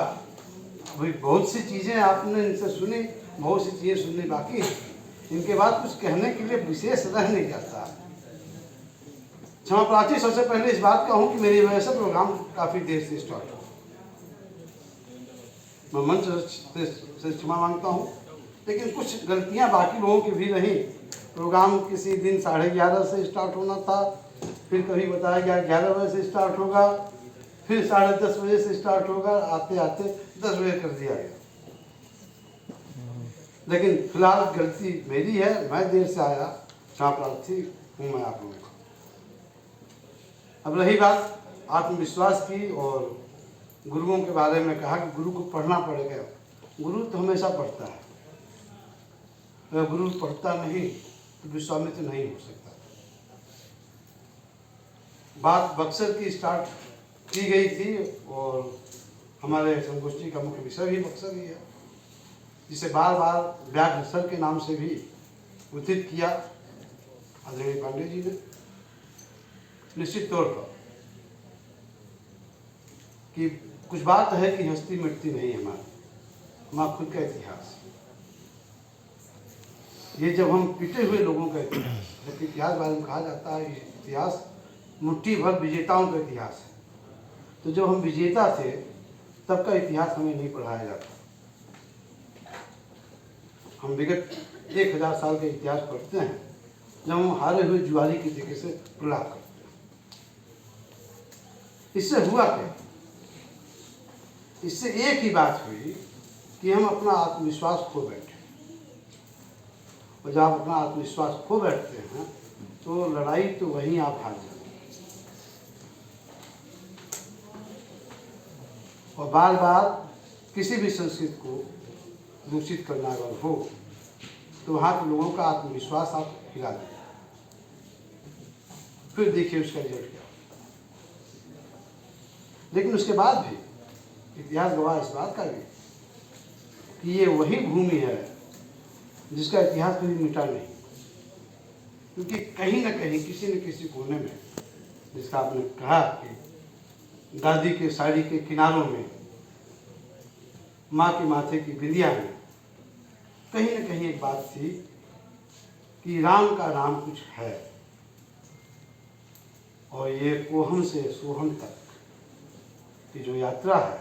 अभी बहुत सी चीज़ें आपने इनसे सुनी, बहुत सी चीज़ें सुननी बाकी हैं। इनके बाद कुछ कहने के लिए विशेष रह नहीं जाता। क्षमा प्रार्थी, सबसे पहले इस बात का हूँ कि मेरी वजह से प्रोग्राम काफ़ी देर से स्टार्ट हो, मैं मंच से क्षमा मांगता हूँ, लेकिन कुछ गलतियाँ बाकी लोगों की भी रही। प्रोग्राम किसी दिन 11:30 से स्टार्ट होना था, फिर कभी बताया गया 11 बजे से स्टार्ट होगा, फिर 10:30 बजे से स्टार्ट होगा, आते आते 10 बजे कर दिया गया। लेकिन फिलहाल गलती मेरी है, मैं देर से आया, क्षमा प्रार्थी हूँ मैं आप लोगों का। अब रही बात आत्मविश्वास की और गुरुओं के बारे में, कहा कि गुरु को पढ़ना पड़ेगा। गुरु तो हमेशा पढ़ता है, अगर गुरु पढ़ता नहीं तो विश्वामित्र नहीं हो सकता। बात बक्सर की स्टार्ट की गई थी और हमारे संगोष्ठी का मुख्य विषय भी बक्सर ही है, जिसे बार बार व्याघ्र सर के नाम से भी उद्धृत किया आदरणीय पांडे जी ने। निश्चित तौर पर कि कुछ बात है कि हस्ती मिटती नहीं हमारा खुद का इतिहास। ये जब हम पिटे हुए लोगों का इतिहास, जब इतिहास बारे में कहा जाता है इतिहास मुट्ठी भर विजेताओं का इतिहास है, तो जब हम विजेता थे तब का इतिहास हमें नहीं पढ़ाया जाता। हम विगत 1000 साल का इतिहास पढ़ते हैं, जब हम हारे हुए जुआरी की जगह से प्रलाप करते हैं। इससे हुआ क्या? इससे एक ही बात हुई कि हम अपना आत्मविश्वास खो बैठे, और जब आप अपना आत्मविश्वास खो बैठते हैं तो लड़ाई तो वहीं आप हार जाते हैं। और बार बार किसी भी संस्कृति को दूषित करना अगर हो तो वहाँ के लोगों का आत्मविश्वास आप हिला दें। फिर देखिए उसका रिजल्ट क्या। लेकिन उसके बाद भी इतिहास गवाह इस बात का भी कि ये वही भूमि है जिसका इतिहास कभी मिटा नहीं, क्योंकि कहीं ना कहीं किसी न किसी कोने में, जिसका आपने कहा कि दादी के साड़ी के किनारों में, माँ के माथे की बिंदिया में, कहीं न कहीं एक बात थी कि राम का नाम कुछ है। और ये कोहन से सोहन तक की जो यात्रा है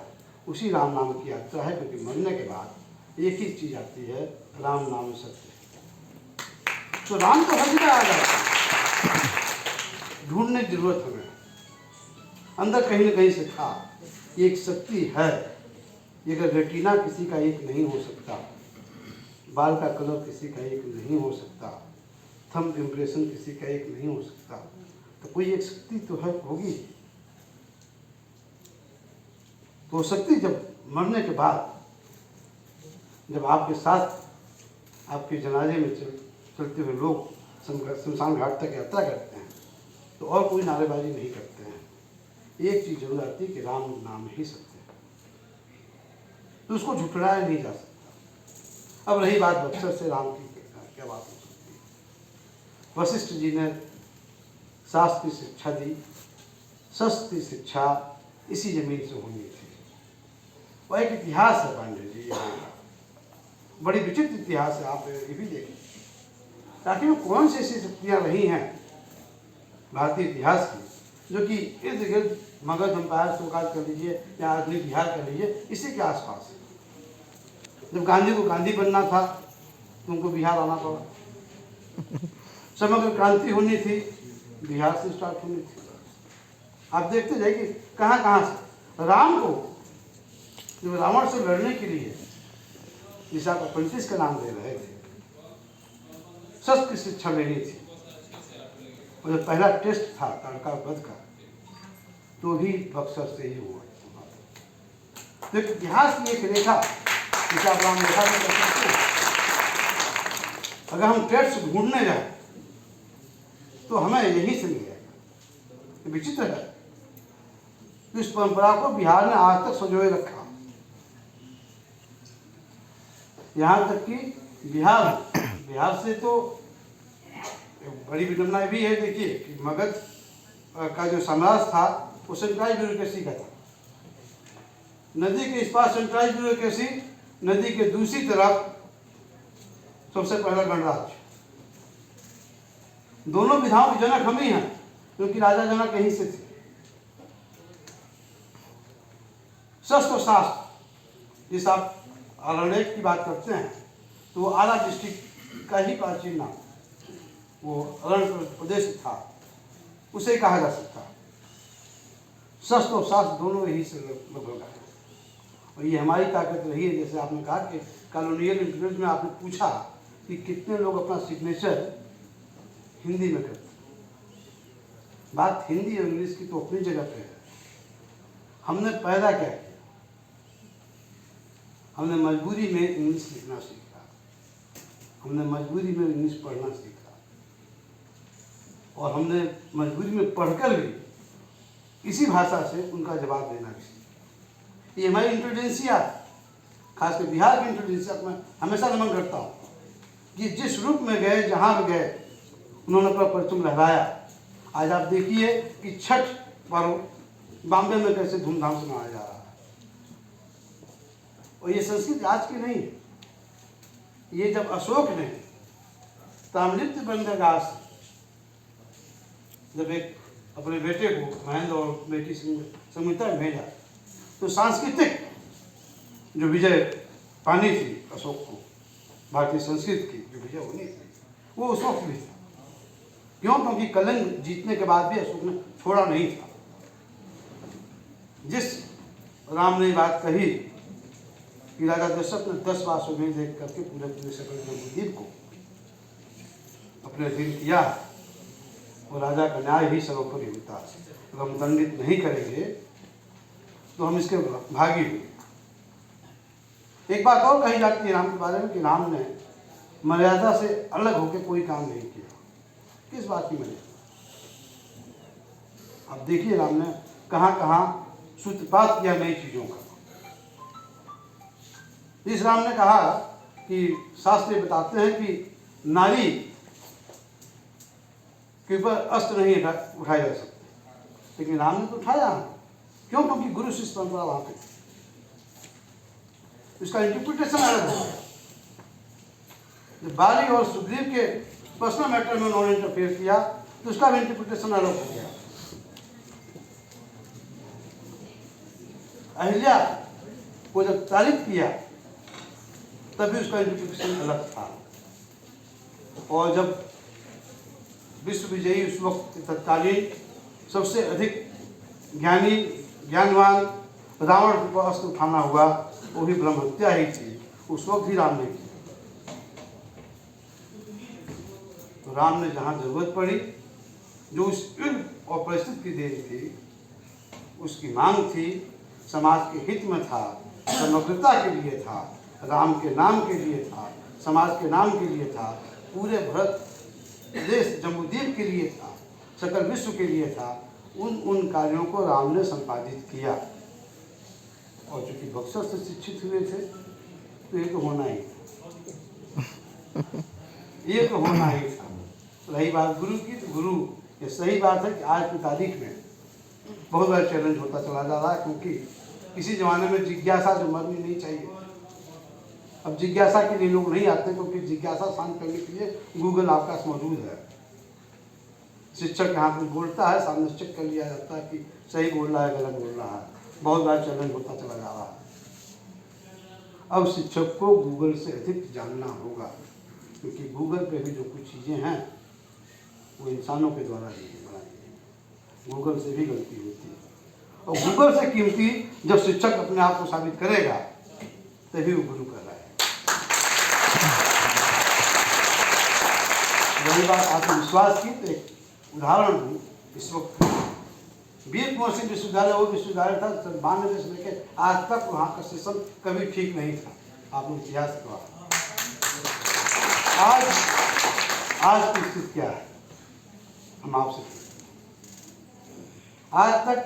उसी राम नाम की यात्रा है, क्योंकि मरने के बाद एक ही चीज आती है, राम नाम सत्य। तो राम तो हर जगह आ जाता है, ढूंढने की जरूरत हमें, अंदर कहीं ना कहीं से था, ये एक शक्ति है। ये अगर रेटिना किसी का एक नहीं हो सकता, बाल का कलर किसी का एक नहीं हो सकता, थंब इम्प्रेशन किसी का एक नहीं हो सकता, तो कोई एक शक्ति तो है, होगी। तो शक्ति जब मरने के बाद, जब आपके साथ आपके जनाजे में चलते हुए लोग शमशान घाट तक यात्रा करते हैं, तो और कोई नारेबाजी नहीं करते हैं। एक चीज जरूर आती है कि राम नाम ही सत्य है, तो उसको झुठलाया नहीं जा सकता। अब रही बात बक्सर से राम की, क्या बात हो सकती है। वशिष्ठ जी ने शास्त्र की शिक्षा दी, शस्त्र की शिक्षा इसी जमीन से होनी थी। वह एक इतिहास है पांडे जी, यहाँ का बड़ी विचित्र इतिहास है। आप ये भी देखें ताकि वो कौन सी ऐसी शक्तियाँ रही हैं भारतीय इतिहास की, जो कि इर्द गिर्द मगध एम्पायर सोकाज कर लीजिए या आधुनिक बिहार कर लीजिए, इसी के आसपास है। जब गांधी को गांधी बनना था तो उनको बिहार आना पड़ा। समग्र क्रांति होनी थी, बिहार से स्टार्ट होनी थी। आप देखते जाइए कहाँ कहाँ से राम को, जब रावण से लड़ने के लिए, जिसे आप अप्रेंटिस का नाम दे रहे थे, शस्त्र की शिक्षा लेनी थी, और जब पहला टेस्ट था ताड़का वध का, तो भी बक्सर से ही हुआ। तो इतिहास की एक रेखा, जिसे आप राम रेखा भी कर सकते हैं। अगर हम टेस्ट ढूंढने जाए तो हमें यही से मिल जाएगा। विचित्र है, इस परंपरा को बिहार ने आज तक संजोए रखा। यहाँ तक कि बिहार से तो बड़ी विडम्बना भी है। देखिए कि मगध का जो साम्राज्य था वो सेंट्रलाइज ब्यूरोक्रेसी का था। नदी के इस पार सेंट्रलाइज ब्यूरोक्रेसी, नदी के दूसरी तरफ सबसे पहला गणराज्य। दोनों विधाओं के जनक हम ही हैं, क्योंकि राजा जनक यहीं से थे। शस्त्र शास्त्र, जिस आप आरण्यक की बात करते हैं, तो वो आरा डिस्ट्रिक्ट का ही प्राचीन नाम, वो अरण्य प्रदेश था, उसे कहा जा सकता। शस्त्र और शास्त्र दोनों यही से लगभग है। और ये हमारी ताकत रही है। जैसे आपने कहा कि कॉलोनियल इंफ्लुएंस में आपने पूछा कि कितने लोग अपना सिग्नेचर हिंदी में करते हैं। बात हिंदी और इंग्लिश की तो अपनी जगह पे है। हमने पैदा क्या किया, हमने मजबूरी में इंग्लिश लिखना सीखा, हमने मजबूरी में इंग्लिश पढ़ना सीखा, और हमने मजबूरी में पढ़कर भी इसी भाषा से उनका जवाब देना भी सीखा। ये हमारी इंटेलिजेंसिया, खासकर बिहार की इंटेलिजेंसिया मैं हमेशा नमन करता हूँ कि जिस रूप में गए, जहाँ भी गए, उन्होंने अपना परचम लहराया। आज आप देखिए कि छठ पर्व बॉम्बे में कैसे धूमधाम से मनाया जा रहा है। और ये संस्कृति आज की नहीं है। ये जब अशोक ने ताम्रलिप्त बंदरगाह जब एक अपने बेटे को महेंद्र और बेटी संगीता भेजा, तो सांस्कृतिक जो विजय पानी थी अशोक को, भारतीय संस्कृति की जो विजय होनी थी, वो उस वक्त भी था। क्यों? क्योंकि कलिंग जीतने के बाद भी अशोक ने छोड़ा नहीं था। जिस राम ने बात कही कि राजा दशरथ ने 10 बार सुमेध देख करके पूरे सकल जम्बूद्वीप को अपने अधीन किया, और राजा का न्याय ही सर्वोपरि होता है। अगर हम दंडित नहीं करेंगे तो हम इसके भागी हुए। एक बात और कही जाती है राम के बारे में कि राम ने मर्यादा से अलग होकर कोई काम नहीं किया। किस बात की मर्यादा? अब देखिए राम ने कहाँ कहाँ सूत्रपात किया नई चीज़ों का। इस राम ने कहा कि शास्त्र बताते हैं कि नारी के ऊपर अस्त्र नहीं उठाए जा सकते, लेकिन राम ने तो उठाया। क्यों? क्योंकि गुरु शिष्य परंपरा वहां पे इसका इंटरप्रिटेशन अलग है। जब बाली और सुग्रीव के पर्सनल मैटर में उन्होंने इंटरफेयर किया तो उसका भी इंटरप्रिटेशन अलग हो गया। अहिल्या को जब तारीफ किया तभी उसका इंटरप्रिटेशन अलग था। और जब विश्व विजयी उस वक्त तत्कालीन सबसे अधिक ज्ञानवान रावण को अस्त्र उठाना हुआ, वो भी ब्रह्म हत्या ही थी, उस वक्त ही राम ने की। तो राम ने जहाँ जरूरत पड़ी, जो उस युग और परिस्थिति की देरी थी, उसकी मांग थी, समाज के हित में था, समग्रता के लिए था, राम के नाम के लिए था, समाज के नाम के लिए था, पूरे भारत देश जम्बूद्वीप के लिए था, सकल विश्व के लिए था। उन कार्यों को राम ने संपादित किया। और चूंकि बक्सर से शिक्षित हुए थे तो ये तो होना ही था, ये तो होना ही था। रही बात गुरु की, तो गुरु, ये सही बात है कि आज की तारीख में बहुत बड़ा चैलेंज होता चला जा रहा है, क्योंकि किसी जमाने में जिज्ञासा जो मरनी नहीं चाहिए, अब जिज्ञासा के लिए लोग नहीं आते, क्योंकि जिज्ञासा शांत करने के लिए गूगल आपके पास मौजूद है। शिक्षक यहाँ पर बोलता है, सामने चेक कर लिया जाता है कि सही बोल रहा है गलत बोल रहा है। बहुत बड़ा चैलेंज होता चला जा रहा है। अब शिक्षक को गूगल से अधिक जानना होगा, क्योंकि गूगल पे भी जो कुछ चीज़ें हैं वो इंसानों के द्वारा बनाई गई, गूगल से भी गलती होती है। और गूगल से कीमती जब शिक्षक अपने आप को साबित करेगा तभी वो गुरु कर रहा है। वही बात आत्मविश्वास की, तो एक उदाहरण दूँ। इस वक्त वीर कुंवर सिंह विश्वविद्यालय वो विश्वविद्यालय था, 92 से लेकर आज तक वहाँ का सेशन कभी ठीक नहीं था। आप लोग इतिहास का आज की स्थिति क्या है हम आपसे, आज तक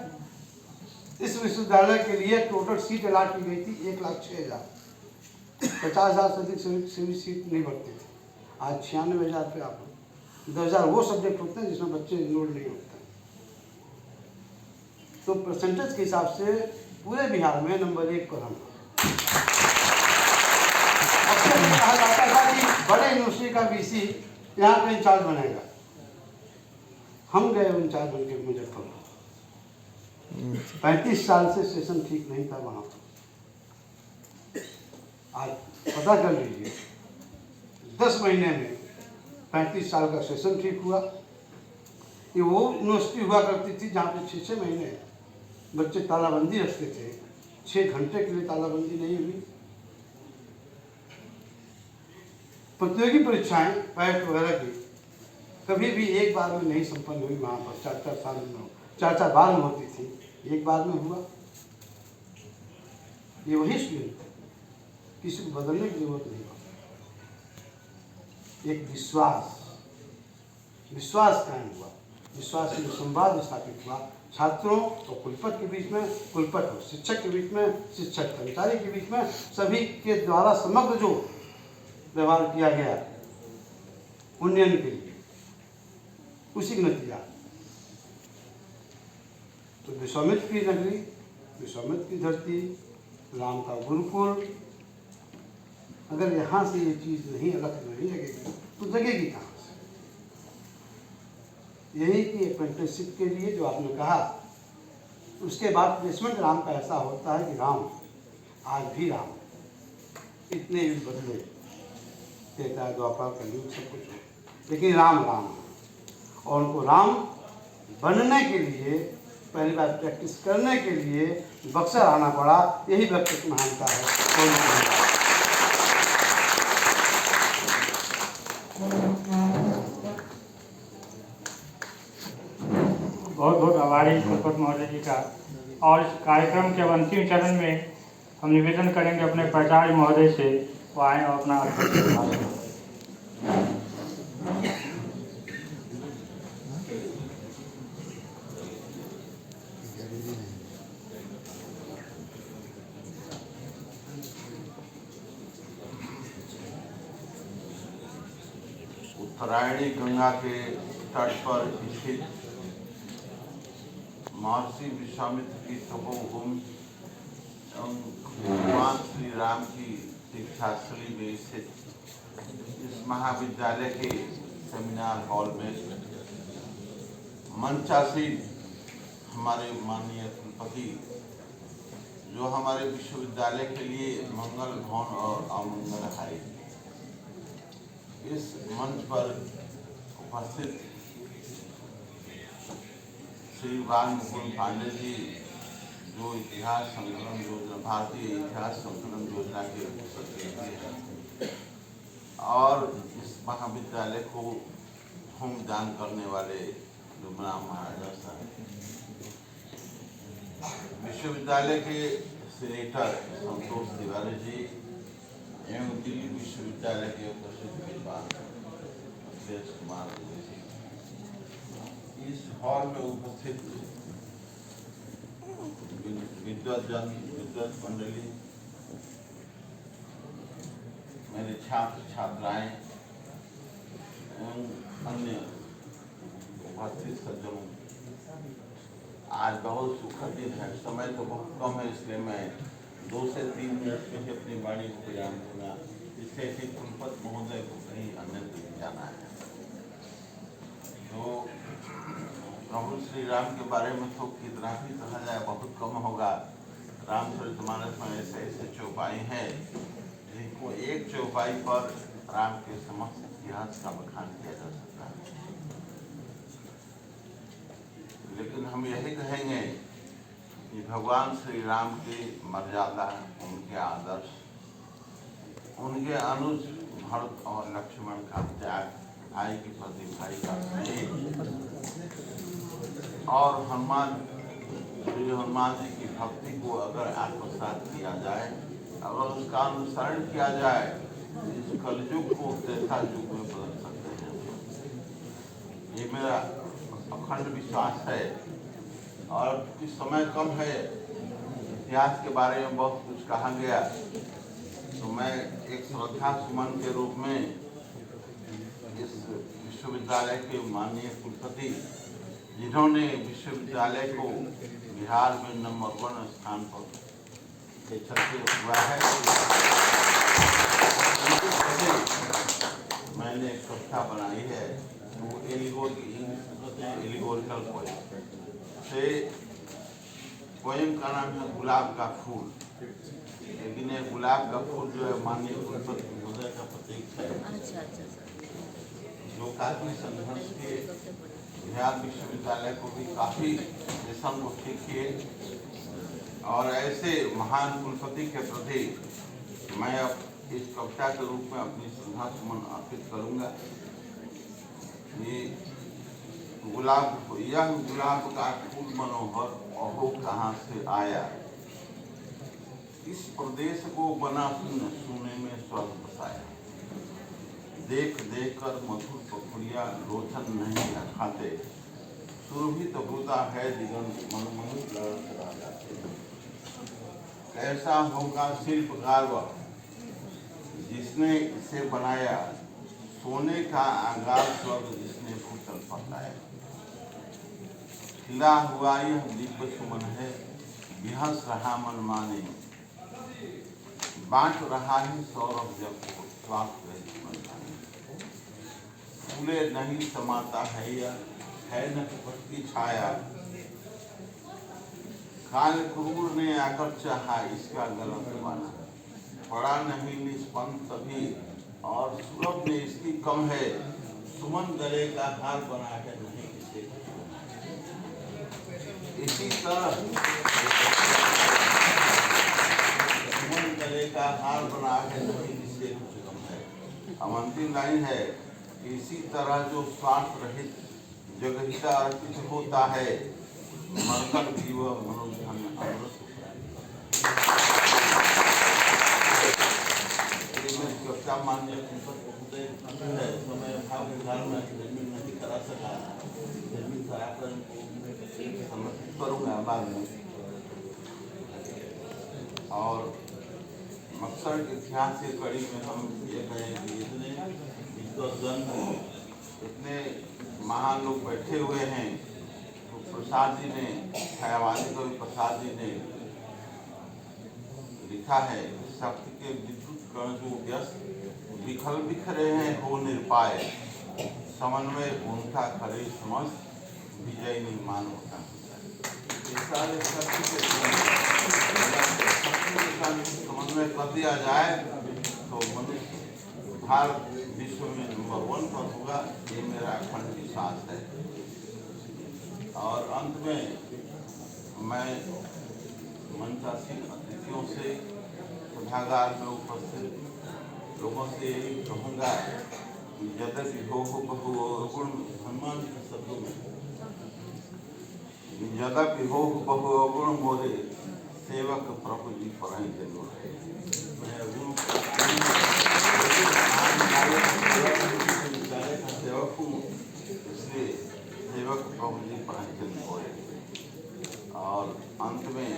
इस विश्वविद्यालय के लिए टोटल सीट अलाट की गई थी 1,06,000। 50,000 से अधिक सीट नहीं भरते थे। आज 96,000 पे आप 10,000 वो सब्जेक्ट होते हैं जिसमें बच्चे इनरोल नहीं होते। तो परसेंटेज के हिसाब से पूरे बिहार में नंबर 1 पर हम। अक्सर कहा जाता था कि बड़े यूनिवर्सिटी का वीसी यहाँ पे इंचार्ज बनेगा। हम गए इंचार्ज बन के मुजफ्फरपुर। 35 साल से सेशन ठीक नहीं था वहाँ पर। आज पता कर लीजिए, 10 महीने में 35 साल का सेशन ठीक हुआ। ये वो यूनिवर्सिटी हुआ करती थी जहाँ पे 6-6 महीने बच्चे तालाबंदी रखते थे, 6 घंटे के लिए तालाबंदी नहीं हुई। प्रतियोगी परीक्षाएं पैट वगैरह की कभी भी एक बार में नहीं संपन्न हुई। वहाँ पर 4-4 साल में 4-4 बार में होती थी, एक बार में हुआ। ये वही स्टूडेंट, किसी को बदलने की जरूरत नहीं। एक विश्वास कायम हुआ, विश्वास में संवाद स्थापित हुआ छात्रों और कुलपति के बीच में, कुलपति और शिक्षक के बीच में, शिक्षक कर्मचारी के बीच में, सभी के द्वारा समग्र जो व्यवहार किया गया उन्नयन के लिए, उसी का नतीजा। तो विश्वामित्र की नगरी, विश्वामित्र की धरती, राम का गुरुकुल, अगर यहाँ से ये चीज़ नहीं अलग नहीं लगेगी तो लगेगी कहाँ से? यही कि अप्रेंटिसशिप के लिए जो आपने कहा, उसके बाद प्लेसमेंट राम का ऐसा होता है कि राम आज भी राम, इतने युग बदले, त्रेता द्वापर कलयुग सब कुछ हो, लेकिन राम राम है। और उनको राम बनने के लिए, पहली बार प्रैक्टिस करने के लिए बक्सर आना पड़ा। यही व्यक्तित्व महानता है। बहुत बहुत आभारी कुलपति महोदय जी का। और इस कार्यक्रम के अब अंतिम चरण में हम निवेदन करेंगे अपने प्राचार्य महोदय से, वो आएँ और अपना उत्तरायणी गंगा के तट पर स्थित महर्षि विश्वामित्र की तपोभूमि एवं भगवान श्री राम की दीक्षास्थली में स्थित इस महाविद्यालय के सेमिनार हॉल में मंचासीन हमारे माननीय कुलपति जो हमारे विश्वविद्यालय के लिए मंगल भवन और अमंगल है, इस मंच पर उपस्थित श्री मुकुंद पांडे जी जो इतिहास संकलन योजना भारतीय इतिहास संकलन योजना के सचिव हैं और इस महाविद्यालय को होम दान करने वाले डुमराम महाराजा साहब, विश्वविद्यालय के सीनेटर संतोष तिवारी जी एवं दिल्ली विश्वविद्यालय के उपस्थित विद्वान अखिलेश कुमार जी, इस हॉल में उपस्थित विद्वत मंडली, मेरे छात्र छात्राएं एवं अन्य उपस्थित सज्जनों, आज बहुत सुखद दिन है। समय तो बहुत कम है, इसलिए मैं 2 से 3 मिनट में ही अपनी वाणी को विराम दूंगा, इससे कि कुलपति महोदय को कहीं अन्य जाना है। तो प्रभु श्री राम के बारे में तो कितना भी कहा जाए बहुत कम होगा। रामचरितमानस में ऐसे ऐसे चौपाई हैं जिनको एक चौपाई पर राम के समस्त इतिहास का बखान किया जा सकता है, लेकिन हम यही कहेंगे कि भगवान श्री राम की मर्यादा, उनके आदर्श, उनके अनुज भरत और लक्ष्मण का त्याग, भाई के प्रति भाई का स्नेह और श्री हनुमान जी की भक्ति को अगर आत्मसात किया जाए, अगर उसका अनुसरण किया जाए, इस कलयुग को त्रेता युग में बदल सकते हैं। ये मेरा अखंड विश्वास है। और कुछ समय कम है, इतिहास के बारे में बहुत कुछ कहा गया, तो मैं एक श्रद्धा सुमन के रूप में इस विश्वविद्यालय के माननीय कुलपति जिन्होंने विश्वविद्यालय को बिहार में नंबर 1 स्थान पर चलते हुआ है, मैंने एक कविता बनाई है, वो एलिगोरिकल पोएम से पोएम का नाम है गुलाब का फूल। लेकिन ये गुलाब का फूल जो है माननीय कुलपति महोदय का प्रतीक है, जो काफी संघर्ष के बिहार विश्वविद्यालय को भी काफी मिशन को ठीक किए। और ऐसे महान कुलपति के प्रति मैं अब इस कविता के रूप में अपनी श्रद्धा सुमन अर्पित करूंगा। ये यह गुलाब का फूल मनोहर अहो कहाँ से आया, इस प्रदेश को बना सुने में स्वर्ग बसाया। देख देख कर मधुर पखुड़िया लोचन नहीं खाते, सुरभित होता है दिगंत मनमोहित लड़ा जाते। कैसा होगा शिल्पकार वह जिसने इसे बनाया, सोने का आगाज स्वर्ग जिसने भूतल पटाया। खिला हुआ यह दिव्य सुमन है, बिहस रहा मन माने, बांट रहा है सौरभ जब स्वास्थ्य फूले नहीं समाता है, यह है न कपट की छाया। काल क्रूर ने आकर चाहा इसका गलत बना, पड़ा नहीं निष्पन्न तभी और सुलभ ने इसकी कम है। सुमन गले का हार बना है नहीं किसे। इसी तरह सुमन गले का हार बना है नहीं किसे कुछ कम है। अब अंतिम लाइन है, इसी तरह जो स्वार्थ रहित जगहिता अर्पित होता है, मरकर भी वह मनुष्य हमें अमृत कविता मान्य है। समय भाव विधान में जमीन नहीं करा सका, जमीन कराकर समर्पित करूंगा बाद में। और मक्सर के इतिहास के कड़ी में हम ये कहें कि इतने विद्वजन इतने महान लोग बैठे हुए हैं, तो प्रसाद जी ने, छायावादी कवि प्रसाद जी ने लिखा है, शक्ति के विद्युत कण जो व्यस्त विखल बिखरे हैं हो निरपाय, समन्वय उनका करे समस्त विजय निर्माण होता है। ये सारे शक्ति के समन्वय कर दिया जाए तो मनुष्य भारत विश्व में नंबर 1 पर होगा, ये मेरा अखंड विश्वास है। और अंत में मैं मंचासीन अतिथियों से, सभागार में उपस्थित लोगों से यही कहूँगा कि यद्यपि हो बहु अवगुण, हनुमान के शब्दों में, यद्यपि हो बहु अवगुण मोरे सेवक प्रभु जी परहि जरूर है। मैं विद्यालय का सेवक हूँ, इसलिए सेवक प्रभु जी परहि जरूर है। और अंत में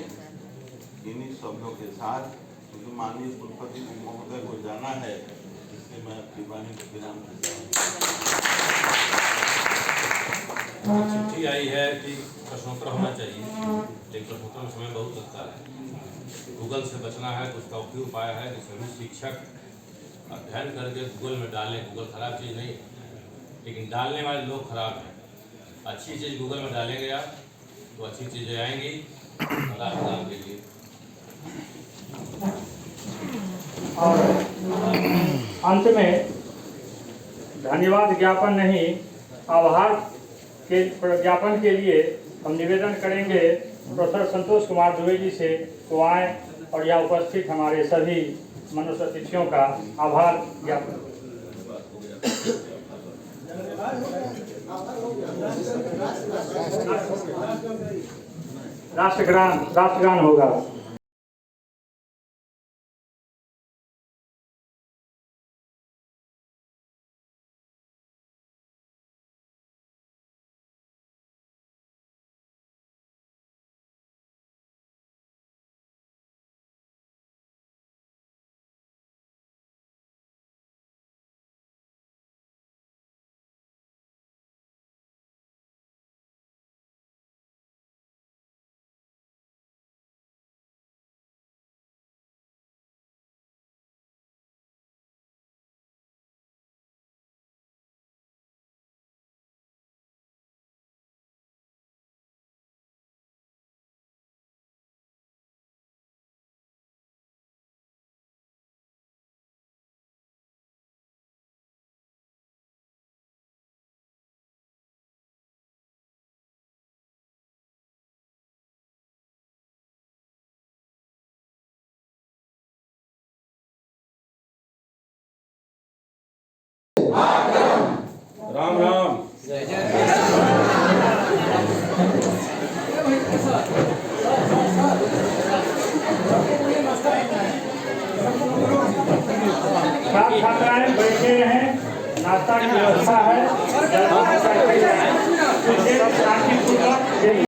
इन्हीं शब्दों के साथ, क्योंकि माननीय कुलपति महोदय को जाना है, इसलिए मैं अपनी वाणी को विराम देता हूँ। चिट्ठी आई है कि प्रश्नोत्तर होना चाहिए, लेकिन प्रश्नोत्तर में समय बहुत लगता है। गूगल से बचना है तो उसका उपयोग उपाय है कि सभी शिक्षक अध्ययन करके गूगल में डालें। गूगल खराब चीज़ नहीं, लेकिन डालने वाले लोग खराब हैं। अच्छी चीज़ गूगल में डालेंगे आप तो अच्छी चीज़ें आएंगी राष्ट्र के लिए। और अंत में धन्यवाद ज्ञापन नहीं, आभार के ज्ञापन के लिए हम निवेदन करेंगे प्रोफेसर संतोष कुमार दुबे जी से को आए और यहाँ उपस्थित हमारे सभी मनुष्य अतिथियों का आभार ज्ञापन। राष्ट्रगान होगा। राम राम। छात्राएं बैठे हैं, नाश्ता की व्यवस्था है।